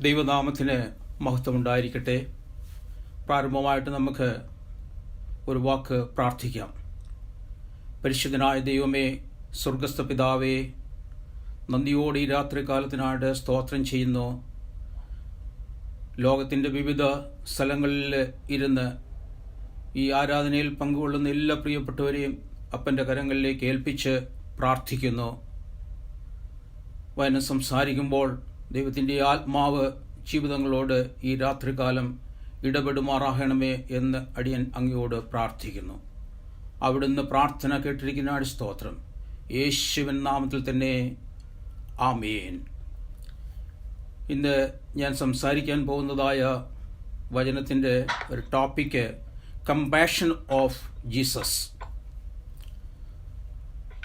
ദൈവനാമത്തിന് മഹത്വമുണ്ടായിരിക്കട്ടെ. പ്രാരംഭമായിട്ട് നമുക്ക് ഒരു വാക്ക് പ്രാർത്ഥിക്കാം. പരിശുദ്ധനായ ദൈവമേ, സ്വർഗസ്ഥ പിതാവേ, നന്ദിയോടെ ഈ രാത്രികാലത്തിനായിട്ട് സ്തോത്രം ചെയ്യുന്നു. ലോകത്തിൻ്റെ വിവിധ സ്ഥലങ്ങളിൽ ഇരുന്ന് ഈ ആരാധനയിൽ പങ്കുകൊള്ളുന്ന എല്ലാ പ്രിയപ്പെട്ടവരെയും അപ്പൻ്റെ കരങ്ങളിലേക്ക് ഏൽപ്പിച്ച് പ്രാർത്ഥിക്കുന്നു. വചനം സംസാരിക്കുമ്പോൾ ദൈവത്തിൻ്റെ ആത്മാവ് ജീവിതങ്ങളോട് ഈ രാത്രികാലം ഇടപെടുമാറാകണമേ എന്ന് അടിയൻ അങ്ങയോട് പ്രാർത്ഥിക്കുന്നു. അവിടുന്ന് പ്രാർത്ഥന കേട്ടിരിക്കുന്ന സ്തോത്രം. യേശുവിൻ നാമത്തിൽ തന്നെ ആമേൻ. ഇന്ന് ഞാൻ സംസാരിക്കാൻ പോകുന്നതായ വചനത്തിൻ്റെ ഒരു ടോപ്പിക്ക് കമ്പാഷൻ ഓഫ് ജീസസ്.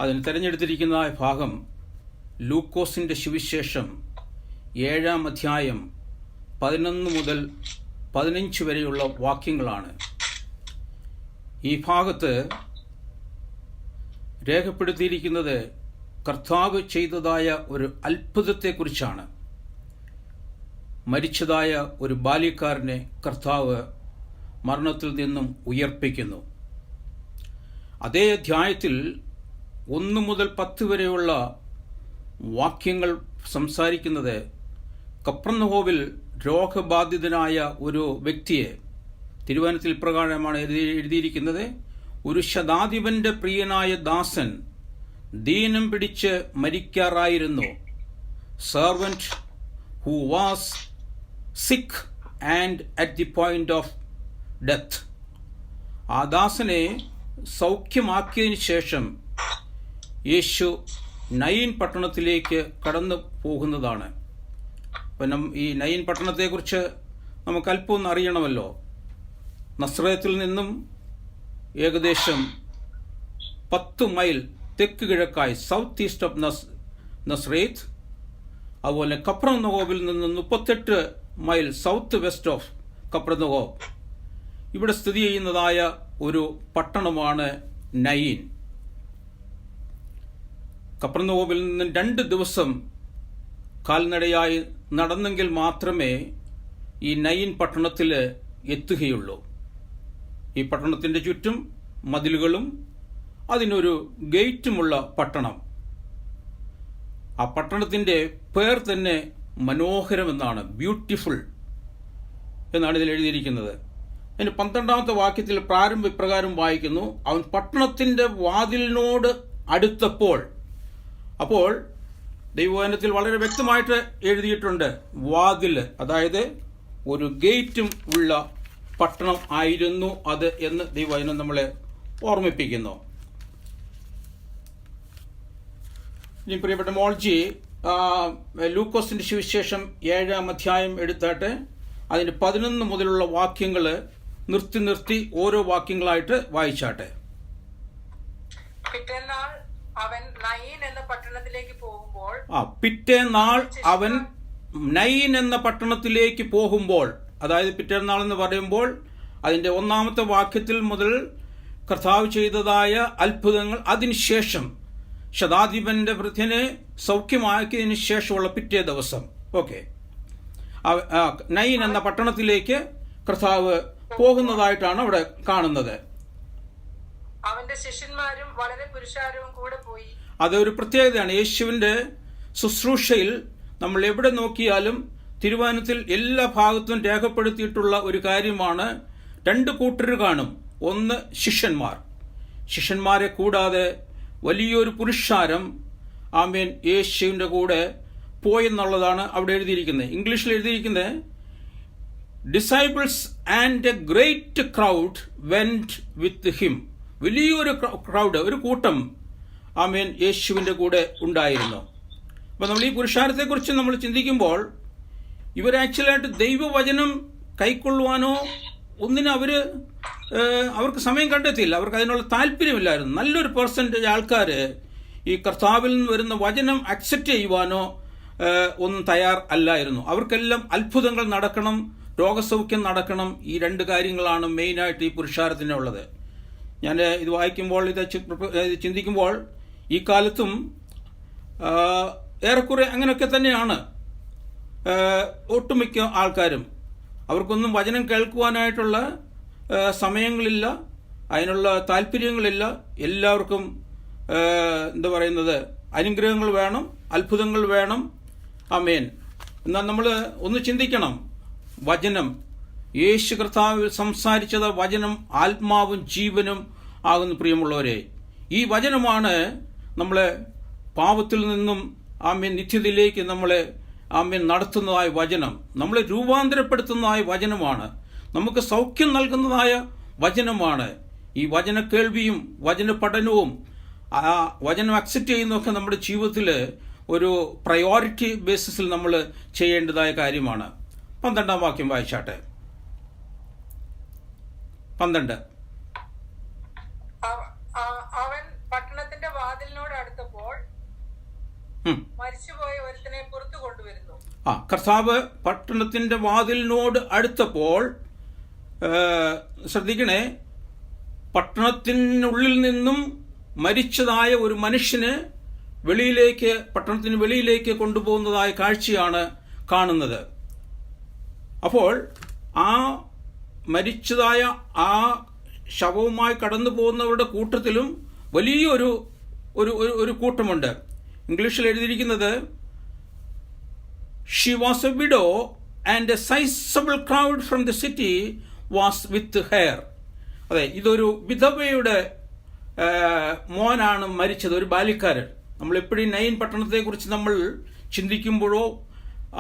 അതിന് തിരഞ്ഞെടുത്തിരിക്കുന്ന ഭാഗം ലൂക്കോസിൻ്റെ സുവിശേഷം 7-ാം അധ്യായം 11 മുതൽ 15 വരെയുള്ള വാക്യങ്ങളാണ്. ഈ ഭാഗത്ത് രേഖപ്പെടുത്തിയിരിക്കുന്നത് കർത്താവ് ചെയ്തതായ ഒരു അത്ഭുതത്തെക്കുറിച്ചാണ്. മരിച്ചതായ ഒരു ബാല്യക്കാരനെ കർത്താവ് മരണത്തിൽ നിന്നും ഉയർപ്പിക്കുന്നു. അതേ അധ്യായത്തിൽ 1 മുതൽ 10 വരെയുള്ള വാക്യങ്ങൾ സംസാരിക്കുന്നത് കപ്പർന്നഹൂമിൽ രോഗബാധിതനായ ഒരു വ്യക്തിയെ, തിരുവചനത്തിൽ ഇപ്രകാരമാണ് എഴുതിയിരിക്കുന്നത്: ഒരു ശതാധിപന്റെ പ്രിയനായ ദാസൻ ദീനം പിടിച്ച് മരിക്കാറായിരുന്നു. Servant who was sick and at the point of death. ആ ദാസനെ സൗഖ്യമാക്കിയതിനു ശേഷം യേശു നയീൻ പട്ടണത്തിലേക്ക് കടന്നു പോകുന്നതാണ്. അപ്പം ഈ നയീൻ പട്ടണത്തെക്കുറിച്ച് നമുക്ക് അല്പം ഒന്ന് അറിയണമല്ലോ. നസ്രത്തിൽ നിന്നും ഏകദേശം 10 മൈൽ തെക്ക് കിഴക്കായി, സൗത്ത് ഈസ്റ്റ് ഓഫ് നസ്രേത്ത്, അതുപോലെ കഫർനഹൂമിൽ നിന്ന് 38 മൈൽ സൗത്ത് വെസ്റ്റ് ഓഫ് കഫർനഹൂം, ഇവിടെ സ്ഥിതി ചെയ്യുന്നതായ ഒരു പട്ടണമാണ് നയീൻ. കഫർനഹൂമിൽ നിന്ന് 2 ദിവസം കാൽനടയായി നടന്നെങ്കിൽ മാത്രമേ ഈ നയീൻ പട്ടണത്തിൽ എത്തുകയുള്ളൂ. ഈ പട്ടണത്തിൻ്റെ ചുറ്റും മതിലുകളും അതിനൊരു ഗേറ്റുമുള്ള പട്ടണം. ആ പട്ടണത്തിൻ്റെ പേർ തന്നെ മനോഹരമെന്നാണ്, ബ്യൂട്ടിഫുൾ എന്നാണ് ഇതിൽ എഴുതിയിരിക്കുന്നത്. അതിന് 12-ാമത്തെ വാക്യത്തിൽ പ്രാരംഭ ഇപ്രകാരം വായിക്കുന്നു: അവൻ പട്ടണത്തിൻ്റെ വാതിലിനോട് അടുത്തപ്പോൾ. അപ്പോൾ ദൈവവചനത്തിൽ വളരെ വ്യക്തമായിട്ട് എഴുതിയിട്ടുണ്ട് വാതിൽ, അതായത് ഒരു ഗേറ്റും ഉള്ള പട്ടണം ആയിരുന്നു അത് എന്ന് ദൈവവചനം നമ്മളെ ഓർമ്മിപ്പിക്കുന്നു. ഇനി പ്രിയപ്പെട്ട മോൾജി, ലൂക്കോസിന്റെ സുവിശേഷം 7-ാം അധ്യായം എടുത്താട്ട് അതിന്റെ 11 മുതലുള്ള വാക്യങ്ങൾ നിർത്തി ഓരോ വാക്യങ്ങളായിട്ട് വായിച്ചാട്ടെ. പിറ്റേന്നാൾ അവൻ നയീൻ എന്ന പട്ടണത്തിലേക്ക് പോകുമ്പോൾ നയീൻ എന്ന പട്ടണത്തിലേക്ക് പോകുമ്പോൾ, അതായത് പിറ്റേന്നാൾ എന്ന് പറയുമ്പോൾ അതിന്റെ 1-ാമത്തെ വാക്യത്തിൽ മുതൽ കർത്താവ് ചെയ്തതായ അത്ഭുതങ്ങൾ, അതിനുശേഷം ശതാധിപന്റെ വൃദ്ധനെ സൗഖ്യമാക്കിയതിനു ശേഷമുള്ള പിറ്റേ ദിവസം, ഓക്കെ, നയീൻ എന്ന പട്ടണത്തിലേക്ക് കർത്താവ് പോകുന്നതായിട്ടാണ് അവിടെ കാണുന്നത്. അവന്റെ ശിഷ്യന്മാരും വളരെ പുരുഷാരവും കൂടെ പോയി. അതൊരു പ്രത്യേകതയാണ് യേശുവിന്റെ ശുശ്രൂഷയിൽ. നമ്മൾ എവിടെ നോക്കിയാലും തിരുവചനത്തിൽ എല്ലാ ഭാഗത്തും രേഖപ്പെടുത്തിയിട്ടുള്ള ഒരു കാര്യമാണ്, 2 കൂട്ടർ കാണും. ഒന്ന് ശിഷ്യന്മാരെ കൂടാതെ വലിയൊരു പുരുഷാരം ആമേൻ യേശുവിന്റെ കൂടെ പോയെന്നുള്ളതാണ് അവിടെ എഴുതിയിരിക്കുന്നത്. ഇംഗ്ലീഷിൽ എഴുതിയിരിക്കുന്നത് disciples and A great crowd went with him. വലിയൊരു ക്രൗഡ്, ഒരു കൂട്ടം ആമേൻ യേശുവിന്റെ കൂടെ ഉണ്ടായിരുന്നു. അപ്പോൾ നമ്മൾ ഈ പുരുഷാരത്തെക്കുറിച്ച് നമ്മൾ ചിന്തിക്കുമ്പോൾ ഇവർ ആക്ച്വലായിട്ട് ദൈവവചനം കൈക്കൊള്ളുവാനോ ഒന്നിനും അവർക്ക് സമയം കണ്ടെത്തിയില്ല. അവർക്ക് അതിനുള്ള താല്പര്യമില്ലായിരുന്നു. നല്ലൊരു പെർസെൻറ്റേജ് ആൾക്കാർ ഈ കർത്താവിൽ നിന്ന് വരുന്ന വചനം അക്സെപ്റ്റ് ചെയ്യുവാനോ ഒന്നും തയ്യാർ അല്ലായിരുന്നു. അവർക്കെല്ലാം അത്ഭുതങ്ങൾ നടക്കണം, രോഗസൗഖ്യം നടക്കണം. ഈ 2 കാര്യങ്ങളാണ് മെയിനായിട്ട് ഈ പുരുഷാരത്തിനുള്ളത്. ഞാൻ ഇത് വായിക്കുമ്പോൾ, ഇത് ചിന്തിക്കുമ്പോൾ ഈ കാലത്തും ഏറെക്കുറെ അങ്ങനെയൊക്കെ തന്നെയാണ്. ഒട്ടുമിക്ക ആൾക്കാരും അവർക്കൊന്നും വചനം കേൾക്കുവാനായിട്ടുള്ള സമയങ്ങളില്ല, അതിനുള്ള താല്പര്യങ്ങളില്ല. എല്ലാവർക്കും എന്താ പറയുന്നത്, അനുഗ്രഹങ്ങൾ വേണം, അത്ഭുതങ്ങൾ വേണം. ആമേൻ. എന്നാൽ നമ്മൾ ഒന്ന് ചിന്തിക്കണം, വചനം യേശു കർത്താവ് സംസാരിച്ചത് വചനം ആത്മാവും ജീവനും ആകുന്നു. പ്രിയമുള്ളവരെ, ഈ വചനമാണ് നമ്മളെ പാപത്തിൽ നിന്നും ആമേൻ നിത്യതയിലേക്ക് നമ്മളെ ആമേൻ നടത്തുന്നതായ വചനം, നമ്മളെ രൂപാന്തരപ്പെടുത്തുന്നതായ വചനമാണ്, നമുക്ക് സൗഖ്യം നൽകുന്നതായ വചനമാണ്. ഈ വചന കേൾവിയും വചന പഠനവും വചനം അക്സെപ്റ്റ് ചെയ്യുന്നതൊക്കെ നമ്മുടെ ജീവിതത്തിൽ ഒരു പ്രയോറിറ്റി ബേസിസിൽ നമ്മൾ ചെയ്യേണ്ടതായ കാര്യമാണ്. 12-ാം വാക്യം വായിച്ചാട്ടെ. 12. അവൻ പട്ടണത്തിന്റെ വാതിലിനോട് അടുത്തപ്പോൾ മരിച്ചുപോയ ഒരുത്തനെ പുറത്തു കൊണ്ടുവരുന്നു. കർത്താവ് പട്ടണത്തിന്റെ വാതിലിനോട് അടുത്തപ്പോൾ, ശ്രദ്ധിക്കണേ, പട്ടണത്തിനുള്ളിൽ നിന്നും മരിച്ചതായ ഒരു മനുഷ്യന് പട്ടണത്തിന് വെളിയിലേക്ക് കൊണ്ടുപോകുന്നതായ കാഴ്ചയാണ് കാണുന്നത്. അപ്പോൾ ആ മരിച്ചതായ ആ ശവവുമായി കടന്നു പോകുന്നവരുടെ കൂട്ടത്തിലും വലിയൊരു ഒരു കൂട്ടമുണ്ട്. ഇംഗ്ലീഷിൽ എഴുതിയിരിക്കുന്നത് she was A widow and a sizable crowd from the city was with hair. അതെ, ഇതൊരു വിധവയുടെ മോനാണ് മരിച്ചത്, ഒരു ബാല്യക്കാരൻ. നമ്മളെപ്പോഴും നൈൻ പട്ടണത്തെക്കുറിച്ച് നമ്മൾ ചിന്തിക്കുമ്പോഴോ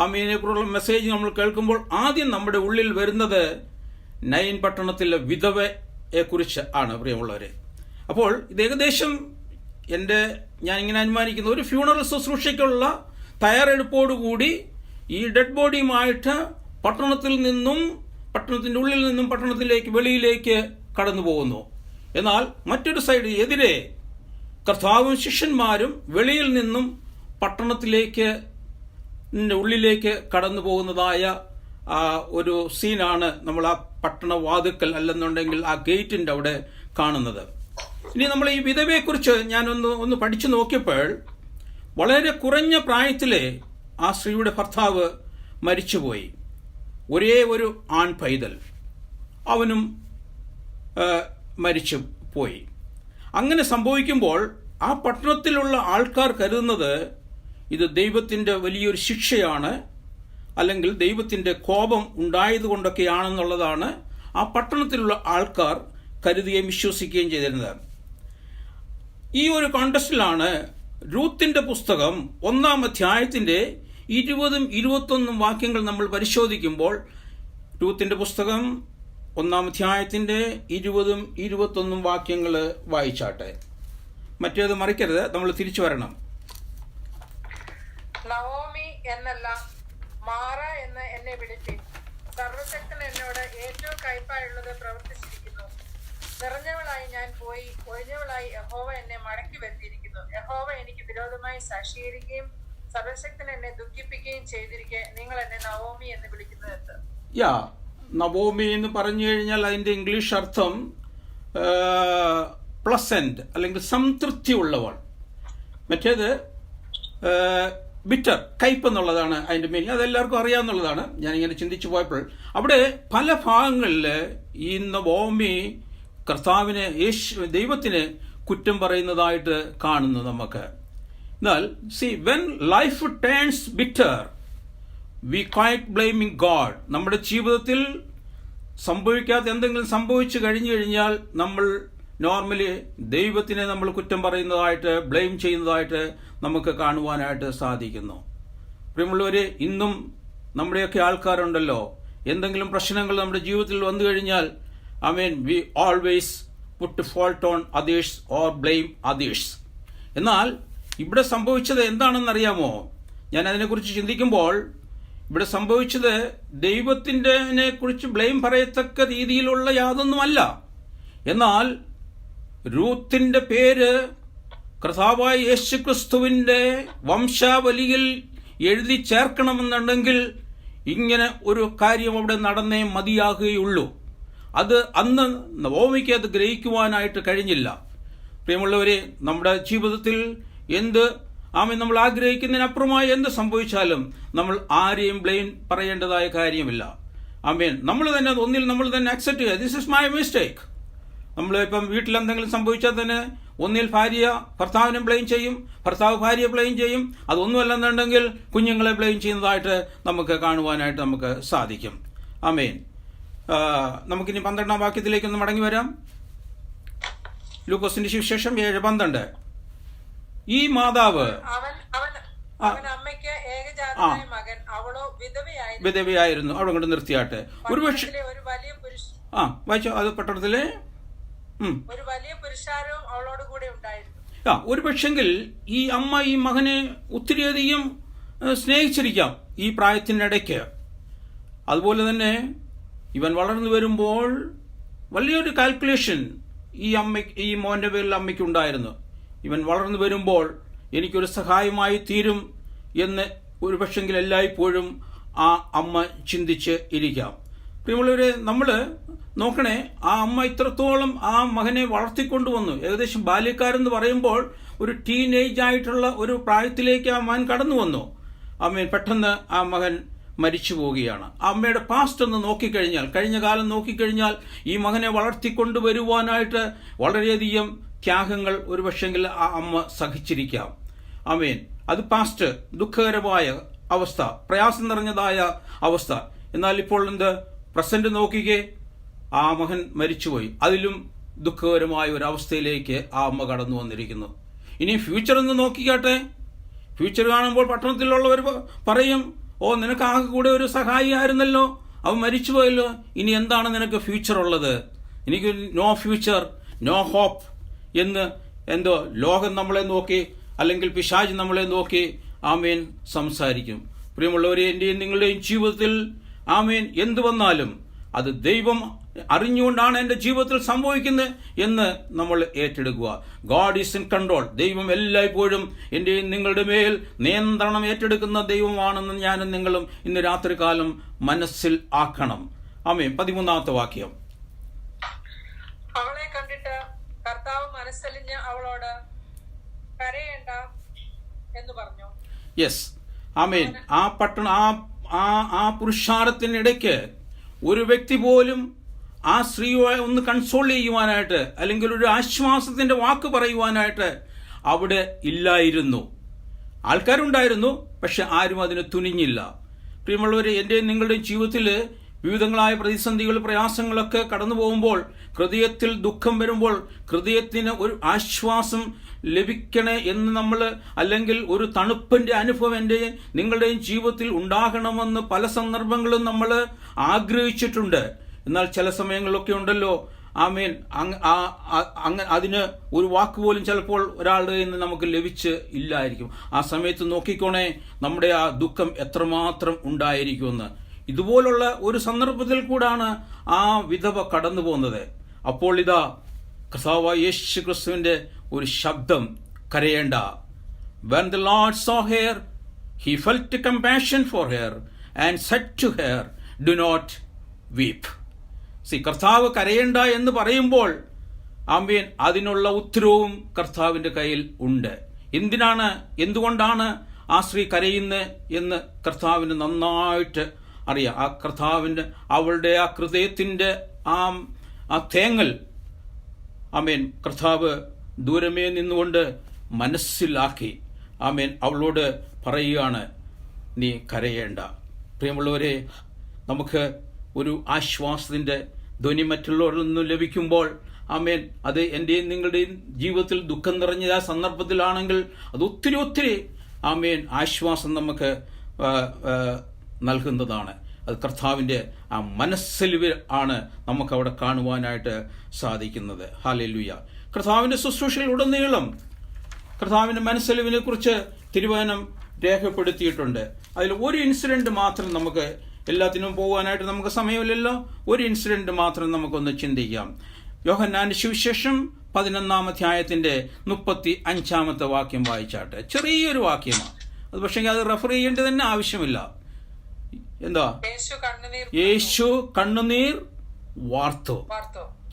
ആമീനെക്കുറിച്ചുള്ള മെസ്സേജ് നമ്മൾ കേൾക്കുമ്പോൾ ആദ്യം നമ്മുടെ ഉള്ളിൽ വരുന്നത് നൈൻ പട്ടണത്തിലെ വിധവയെക്കുറിച്ച് ആണ്, പ്രിയമുള്ളവരെ. അപ്പോൾ ഇത് ഏകദേശം ഞാൻ ഇങ്ങനെ അനുമാനിക്കുന്ന ഒരു ഫ്യൂണറൽ ശുശ്രൂഷയ്ക്കുള്ള തയ്യാറെടുപ്പോടുകൂടി ഈ ഡെഡ് ബോഡിയുമായിട്ട് പട്ടണത്തിൻ്റെ ഉള്ളിൽ നിന്നും പട്ടണത്തിലേക്ക് വെളിയിലേക്ക് കടന്നു പോകുന്നു. എന്നാൽ മറ്റൊരു സൈഡ് എതിരെ കർത്താവും ശിഷ്യന്മാരും വെളിയിൽ നിന്നും പട്ടണത്തിലേക്ക് ഉള്ളിലേക്ക് കടന്നു പോകുന്നതായ ഒരു സീനാണ് നമ്മൾ ആ പട്ടണവാതിക്കൽ അല്ലെന്നുണ്ടെങ്കിൽ ആ ഗേറ്റിന്റെ അവിടെ കാണുന്നത്. ഇനി നമ്മൾ ഈ വിധവയെക്കുറിച്ച് ഞാനൊന്ന് പഠിച്ചു നോക്കിയപ്പോൾ വളരെ കുറഞ്ഞ പ്രായത്തിലെ ആ സ്ത്രീയുടെ ഭർത്താവ് മരിച്ചുപോയി. ഒരേ ഒരു ആൺ പൈതൽ, അവനും മരിച്ചു പോയി. അങ്ങനെ സംഭവിക്കുമ്പോൾ ആ പട്ടണത്തിലുള്ള ആൾക്കാർ കരുതുന്നത് ഇത് ദൈവത്തിൻ്റെ വലിയൊരു ശിക്ഷയാണ്, അല്ലെങ്കിൽ ദൈവത്തിൻ്റെ കോപം ഉണ്ടായതുകൊണ്ടൊക്കെയാണെന്നുള്ളതാണ് ആ പട്ടണത്തിലുള്ള ആൾക്കാർ കരുതുകയും വിശ്വസിക്കുകയും ചെയ്തിരുന്നത്. ഈ ഒരു കോണ്ടസ്റ്റിലാണ് രൂത്തിന്റെ പുസ്തകം 1-ാം അധ്യായത്തിന്റെ 20-21 വാക്യങ്ങൾ നമ്മൾ പരിശോധിക്കുമ്പോൾ, രൂത്തിന്റെ പുസ്തകം 1-ാം അധ്യായത്തിന്റെ 20-21 വാക്യങ്ങൾ വായിച്ചാട്ടെ. മറ്റേത് മറിക്കരുത്, നമ്മൾ തിരിച്ചു വരണം. നവോമി എന്നല്ല മാറ എന്ന് എന്നെ വിളിപ്പിൻ. സർവശക്തൻ എന്നോട് ഏറ്റവും കയ്പായുള്ളത് പ്രവർത്തിച്ചിരിക്കുന്നു. നിറഞ്ഞവളായി ഞാൻ പോയി, ഒഴിഞ്ഞവളായി യഹോവ എന്നെ മടക്കി വരുത്തിയിരിക്കുന്നു. യഹോവ എനിക്ക് വിരോധമായി സാക്ഷീകരിക്കുകയും സർവശക്തൻ എന്നെ ദുഃഖിപ്പിക്കുകയും ചെയ്തിരിക്കെ നിങ്ങൾ എന്നെ നവോമി എന്ന് വിളിക്കുന്നത്. നവോമി എന്ന് പറഞ്ഞു കഴിഞ്ഞാൽ അതിന്റെ ഇംഗ്ലീഷ് അർത്ഥം പ്ലസന്റ് അല്ലെങ്കിൽ സംതൃപ്തി ഉള്ളവൾ. മറ്റേത് ബിറ്റർ, കയ്പ് എന്നുള്ളതാണ് അതിന്റെ മീനിങ്. അതെല്ലാവർക്കും അറിയാവുന്നതാണ്. ഞാനിങ്ങനെ ചിന്തിച്ചു പോയപ്പോൾ അവിടെ പല ഭാഗങ്ങളിൽ ഈ നവോമി കർത്താവിനെ, ദൈവത്തിന് കുറ്റം പറയുന്നതായിട്ട് കാണുന്നു നമുക്ക്. എന്നാൽ when life turns bitter we quite blaming God. നമ്മുടെ ജീവിതത്തിൽ സംഭവിക്കാത്ത എന്തെങ്കിലും സംഭവിച്ചു കഴിഞ്ഞു കഴിഞ്ഞാൽ നമ്മൾ നോർമലി ദൈവത്തിനെ നമ്മൾ കുറ്റം പറയുന്നതായിട്ട്, ബ്ലെയിം ചെയ്യുന്നതായിട്ട് നമുക്ക് കാണുവാനായിട്ട് സാധിക്കുന്നു. പ്രിയമുള്ളവരെ, ഇന്നും നമ്മുടെയൊക്കെ ആൾക്കാരുണ്ടല്ലോ, എന്തെങ്കിലും പ്രശ്നങ്ങൾ നമ്മുടെ ജീവിതത്തിൽ വന്നു കഴിഞ്ഞാൽ we always put fault on others or blame others. എന്നാൽ ഇവിടെ സംഭവിച്ചത് എന്താണെന്നറിയാമോ? ഞാൻ അതിനെക്കുറിച്ച് ചിന്തിക്കുമ്പോൾ ഇവിടെ സംഭവിച്ചത് ദൈവത്തിനെ കുറിച്ച് ബ്ലെയിം പറയത്തക്ക രീതിയിലുള്ള യാതൊന്നുമല്ല. എന്നാൽ രൂത്തിന്റെ പേര് കർത്താവായ യേശുക്രിസ്തുവിന്റെ വംശാവലിയിൽ എഴുതി ചേർക്കണമെന്നുണ്ടെങ്കിൽ ഇങ്ങനെ ഒരു കാര്യം അവിടെ നടന്നേ മതിയാകുകയുള്ളൂ. അത് അന്ന് നവോമിക്ക് അത് ഗ്രഹിക്കുവാനായിട്ട് കഴിഞ്ഞില്ല. പ്രിയമുള്ളവരെ, നമ്മുടെ ജീവിതത്തിൽ എന്ത് ആമേൻ, നമ്മൾ ആഗ്രഹിക്കുന്നതിനപ്പുറമായി എന്ത് സംഭവിച്ചാലും നമ്മൾ ആരെയും ബ്ലെയിം പറയേണ്ടതായ കാര്യമില്ല. ആമേൻ, നമ്മൾ തന്നെ അക്സെപ്റ്റ് ചെയ്യുക, ദിസ് ഇസ് മൈ മിസ്റ്റേക്ക്. നമ്മളിപ്പം വീട്ടിൽ എന്തെങ്കിലും സംഭവിച്ചാൽ തന്നെ ഒന്നിൽ ഭാര്യ ഭർത്താവിനെ ബ്ലെയിം ചെയ്യും, ഭർത്താവ് ഭാര്യയെ ബ്ലെയിം ചെയ്യും. അതൊന്നുമല്ലെന്നുണ്ടെങ്കിൽ കുഞ്ഞുങ്ങളെ ബ്ലെയിം ചെയ്യുന്നതായിട്ട് നമുക്ക് കാണുവാനായിട്ട് നമുക്ക് സാധിക്കും. ആമേൻ. നമുക്കിനി 12-ാം വാക്യത്തിലേക്കൊന്ന് മടങ്ങി വരാം. ലൂക്കോസിന്റെ സുവിശേഷം 7:12. ഈ മാതാവ് വിധവയായിരുന്നു. അവിടെ കൊണ്ട് നിർത്തിയാട്ടെ. ഒരുപക്ഷെ വായിച്ചോ അത് പട്ടണത്തിലെ ഒരു പക്ഷെങ്കിൽ ഈ അമ്മ ഈ മകനെ ഒത്തിരിയധികം സ്നേഹിച്ചിരിക്കാം ഈ പ്രായത്തിനിടയ്ക്ക്. അതുപോലെ തന്നെ ഇവൻ വളർന്നു വരുമ്പോൾ വലിയൊരു കാൽക്കുലേഷൻ ഈ മോന്റെ പേരിൽ അമ്മയ്ക്ക് ഉണ്ടായിരുന്നു. ഇവൻ വളർന്നു വരുമ്പോൾ എനിക്കൊരു സഹായമായി തീരും എന്ന് ഒരു പക്ഷെങ്കിൽ എല്ലായ്പ്പോഴും ആ അമ്മ ചിന്തിച്ച് ഇരിക്കാം. പ്രിയമുള്ളവരെ, നമ്മൾ നോക്കണേ, ആ അമ്മ ഇത്രത്തോളം ആ മകനെ വളർത്തിക്കൊണ്ടുവന്നു. ഏകദേശം ബാല്യക്കാരെന്ന് പറയുമ്പോൾ ഒരു ടീനേജ് ആയിട്ടുള്ള ഒരു പ്രായത്തിലേക്ക് ആ മകൻ കടന്നു വന്നു. അമ്മ പെട്ടെന്ന് ആ മകൻ മരിച്ചു പോവുകയാണ്. ആ അമ്മയുടെ പാസ്റ്റ് ഒന്ന് നോക്കിക്കഴിഞ്ഞാൽ, കഴിഞ്ഞ കാലം നോക്കിക്കഴിഞ്ഞാൽ ഈ മകനെ വളർത്തിക്കൊണ്ടുവരുവാനായിട്ട് വളരെയധികം ത്യാഗങ്ങൾ ഒരു പക്ഷെങ്കിൽ ആ അമ്മ സഹിച്ചിരിക്കാം. ആമേൻ. അത് പാസ്റ്റ്, ദുഃഖകരമായ അവസ്ഥ, പ്രയാസം നിറഞ്ഞതായ അവസ്ഥ. എന്നാൽ ഇപ്പോൾ പ്രസന്റ് നോക്കിക്കേ, ആ മകൻ മരിച്ചുപോയി. അതിലും ദുഃഖകരമായ ഒരു അവസ്ഥയിലേക്ക് ആ അമ്മ കടന്നു വന്നിരിക്കുന്നു. ഇനി ഫ്യൂച്ചർ ഒന്ന് നോക്കിക്കാട്ടെ. ഫ്യൂച്ചർ കാണുമ്പോൾ പട്ടണത്തിലുള്ളവർ പറയും, ഓ നിനക്ക് ആകെ കൂടെ ഒരു സഹായി ആയിരുന്നല്ലോ, അവൻ മരിച്ചുപോയല്ലോ, ഇനി എന്താണ് നിനക്ക് ഫ്യൂച്ചർ ഉള്ളത്? എനിക്ക് നോ ഫ്യൂച്ചർ, നോ ഹോപ്പ് എന്ന് ലോകം നമ്മളെ നോക്കി, അല്ലെങ്കിൽ പിശാച് നമ്മളെ നോക്കി ആമേൻ സംസാരിക്കും. പ്രിയമുള്ളവരെ, എന്റെയും നിങ്ങളുടെയും ജീവിതത്തിൽ ആമേൻ എന്തു വന്നാലും അത് ദൈവം അറിഞ്ഞുകൊണ്ടാണ് എൻ്റെ ജീവിതത്തിൽ സംഭവിക്കുന്നത് എന്ന് നമ്മൾ ഏറ്റെടുക്കുക. God is in control. ദൈവം എല്ലായ്പ്പോഴും എൻ്റെയും നിങ്ങളുടെ മേൽ നിയന്ത്രണം ഏറ്റെടുക്കുന്ന ദൈവമാണെന്ന് ഞാനും നിങ്ങളും ഇന്ന് രാത്രികാലം മനസ്സിൽ ആക്കണം. ആമേൻ. 13-ാമത്തെ വാക്യം. അവളെ കണ്ടിട്ട് കർത്താവ് മനസ്സലിഞ്ഞ് അവളോട് കരയേണ്ട എന്ന് പറഞ്ഞു. യെസ്, ആമേൻ. ആ പുരുഷാരത്തിനിടയ്ക്ക് ഒരു വ്യക്തി പോലും ആ സ്ത്രീയെ ഒന്ന് കൺസോൾ ചെയ്യുവാനായിട്ട്, അല്ലെങ്കിൽ ഒരു ആശ്വാസത്തിന്റെ വാക്ക് പറയുവാനായിട്ട് അവിടെ ഇല്ലായിരുന്നു. ആൾക്കാരുണ്ടായിരുന്നു, പക്ഷെ ആരും അതിന് തുനിഞ്ഞില്ല. പ്രിയമുള്ളവരെ, എൻ്റെയും നിങ്ങളുടെയും ജീവിതത്തിൽ വിവിധങ്ങളായ പ്രതിസന്ധികൾ, പ്രയാസങ്ങളൊക്കെ കടന്നു പോകുമ്പോൾ, ഹൃദയത്തിൽ ദുഃഖം വരുമ്പോൾ, ഹൃദയത്തിന് ഒരു ആശ്വാസം ലഭിക്കണേ എന്ന് നമ്മൾ, അല്ലെങ്കിൽ ഒരു തണുപ്പിന്റെ അനുഭവം എൻ്റെ നിങ്ങളുടെയും ജീവിതത്തിൽ ഉണ്ടാകണമെന്ന് പല സന്ദർഭങ്ങളും നമ്മൾ ആഗ്രഹിച്ചിട്ടുണ്ട്. എന്നാൽ ചില സമയങ്ങളിലൊക്കെ ഉണ്ടല്ലോ ആമേൻ, അതിന് ഒരു വാക്ക് പോലും ചിലപ്പോൾ ഒരാളുടെ കയ്യിൽ നിന്ന് നമുക്ക് ലഭിച്ച് ഇല്ലായിരിക്കും. ആ സമയത്ത് നോക്കിക്കോണേ നമ്മുടെ ആ ദുഃഖം എത്രമാത്രം ഉണ്ടായിരിക്കുമെന്ന്. ഇതുപോലുള്ള ഒരു സന്ദർഭത്തിൽ കൂടാണ് ആ വിധവ കടന്നു പോകുന്നത്. അപ്പോൾ ഇതാ കർത്താവായ യേശു ക്രിസ്തുവിന്റെ ഒരു ശബ്ദം, കരയേണ്ട. When the Lord saw her, he felt compassion for her and said to her, do not weep. കർത്താവ് കരയേണ്ട എന്ന് പറയുമ്പോൾ ആമേൻ അതിനുള്ള ഉത്തരവും കർത്താവിന്റെ കയ്യിൽ ഉണ്ട്. എന്തുകൊണ്ടാണ് ആ സ്ത്രീ കരയുന്നത് എന്ന് കർത്താവിന് നന്നായിട്ട് അറിയാം. ആ കർത്താവിന്റെ അവളുടെ ആ ഹൃദയത്തിന്റെ ആ തേങ്ങൽ ആമേൻ കർത്താവ് ദൂരമേ നിന്നുകൊണ്ട് മനസ്സിലാക്കി ആമേൻ അവളോട് പറയുകയാണ്, നീ കരയേണ്ട. പ്രിയമുള്ളവരെ, നമുക്ക് ഒരു ആശ്വാസത്തിന്റെ ധ്വനി മറ്റുള്ളവരിൽ നിന്നും ലഭിക്കുമ്പോൾ ആമേൻ അത് എൻ്റെയും നിങ്ങളുടെയും ജീവിതത്തിൽ ദുഃഖം നിറഞ്ഞ ആ സന്ദർഭത്തിലാണെങ്കിൽ അത് ഒത്തിരി ആമേൻ ആശ്വാസം നമുക്ക് നൽകുന്നതാണ്. അത് കർത്താവിൻ്റെ ആ മനസ്സലിവ് ആണ് നമുക്കവിടെ കാണുവാനായിട്ട് സാധിക്കുന്നത്. ഹല്ലേലൂയ. കർത്താവിൻ്റെ ശുശ്രൂഷയിലുടനീളം കർത്താവിൻ്റെ മനസ്സലിവിനെ കുറിച്ച് തിരുവചനം രേഖപ്പെടുത്തിയിട്ടുണ്ട്. അതിൽ ഒരു ഇൻസിഡന്റ് മാത്രം, നമുക്ക് എല്ലാത്തിനും പോകാനായിട്ട് നമുക്ക് സമയമില്ലല്ലോ, ഒരു ഇൻസിഡന്റ് മാത്രം നമുക്കൊന്ന് ചിന്തിക്കാം. യോഹന്നാന്റെ സുവിശേഷം 11-ാം അധ്യായത്തിന്റെ 35-ാമത്തെ വാക്യം വായിച്ചാട്ടെ. ചെറിയൊരു വാക്യമാണ് അത്, പക്ഷേ അത് റെഫർ ചെയ്യേണ്ടത് തന്നെ ആവശ്യമില്ല. എന്താ? യേശു കണ്ണുനീർ വാർത്തു.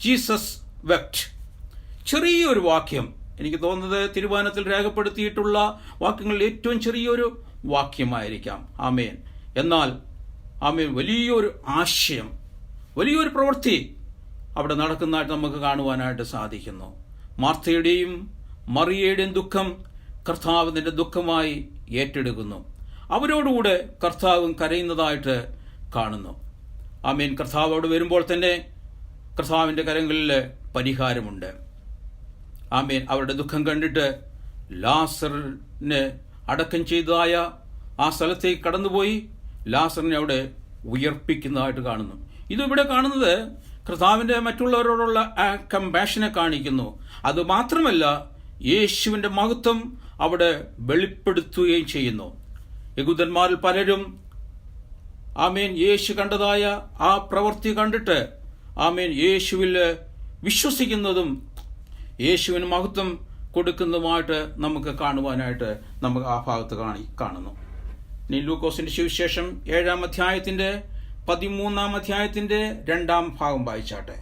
Jesus wept. ചെറിയൊരു വാക്യം, എനിക്ക് തോന്നുന്നത് തിരുവചനത്തിൽ രേഖപ്പെടുത്തിയിട്ടുള്ള വാക്യങ്ങളിൽ ഏറ്റവും ചെറിയൊരു വാക്യമായിരിക്കാം. ആമേൻ. എന്നാൽ ആമേൻ, വലിയൊരു ആശയം, വലിയൊരു പ്രവൃത്തി അവിടെ നടക്കുന്നതായിട്ട് നമുക്ക് കാണുവാനായിട്ട് സാധിക്കുന്നു. മാർത്തയുടെയും മറിയയുടെയും ദുഃഖം കർത്താവ് തന്റെ ദുഃഖമായി ഏറ്റെടുക്കുന്നു. അവരോടുകൂടെ കർത്താവും കരയുന്നതായിട്ട് കാണുന്നു. ആമേൻ. കർത്താവ് അവിടെ വരുമ്പോൾ തന്നെ കർത്താവിൻ്റെ കരങ്ങളിൽ പരിഹാരമുണ്ട്. ആമേൻ. അവരുടെ ദുഃഖം കണ്ടിട്ട് ലാസറിനെ അടക്കം ചെയ്തതായ ആ സ്ഥലത്തേക്ക് കടന്നുപോയി ലാസറിനെ അവിടെ ഉയർപ്പിക്കുന്നതായിട്ട് കാണുന്നു. ഇതിവിടെ കാണുന്നത് കർത്താവിൻ്റെ മറ്റുള്ളവരോടുള്ള ആ കമ്പാഷനെ കാണിക്കുന്നു. അതുമാത്രമല്ല, യേശുവിൻ്റെ മഹത്വം അവിടെ വെളിപ്പെടുത്തുകയും ചെയ്യുന്നു. യഹൂദന്മാരിൽ പലരും ആമേൻ യേശു കണ്ടതായ ആ പ്രവൃത്തി കണ്ടിട്ട് ആമേൻ യേശുവിൽ വിശ്വസിക്കുന്നതും യേശുവിന് മഹത്വം കൊടുക്കുന്നതുമായിട്ട് നമുക്ക് കാണുവാനായിട്ട് നമുക്ക് ആ ഭാഗത്ത് കാണുന്നു. ഇനി ലൂക്കോസിന്റെ സുവിശേഷം 7-ാം അധ്യായത്തിന്റെ 13-ാം അധ്യായത്തിന്റെ 2-ാം ഭാഗം വായിച്ചാട്ടെ.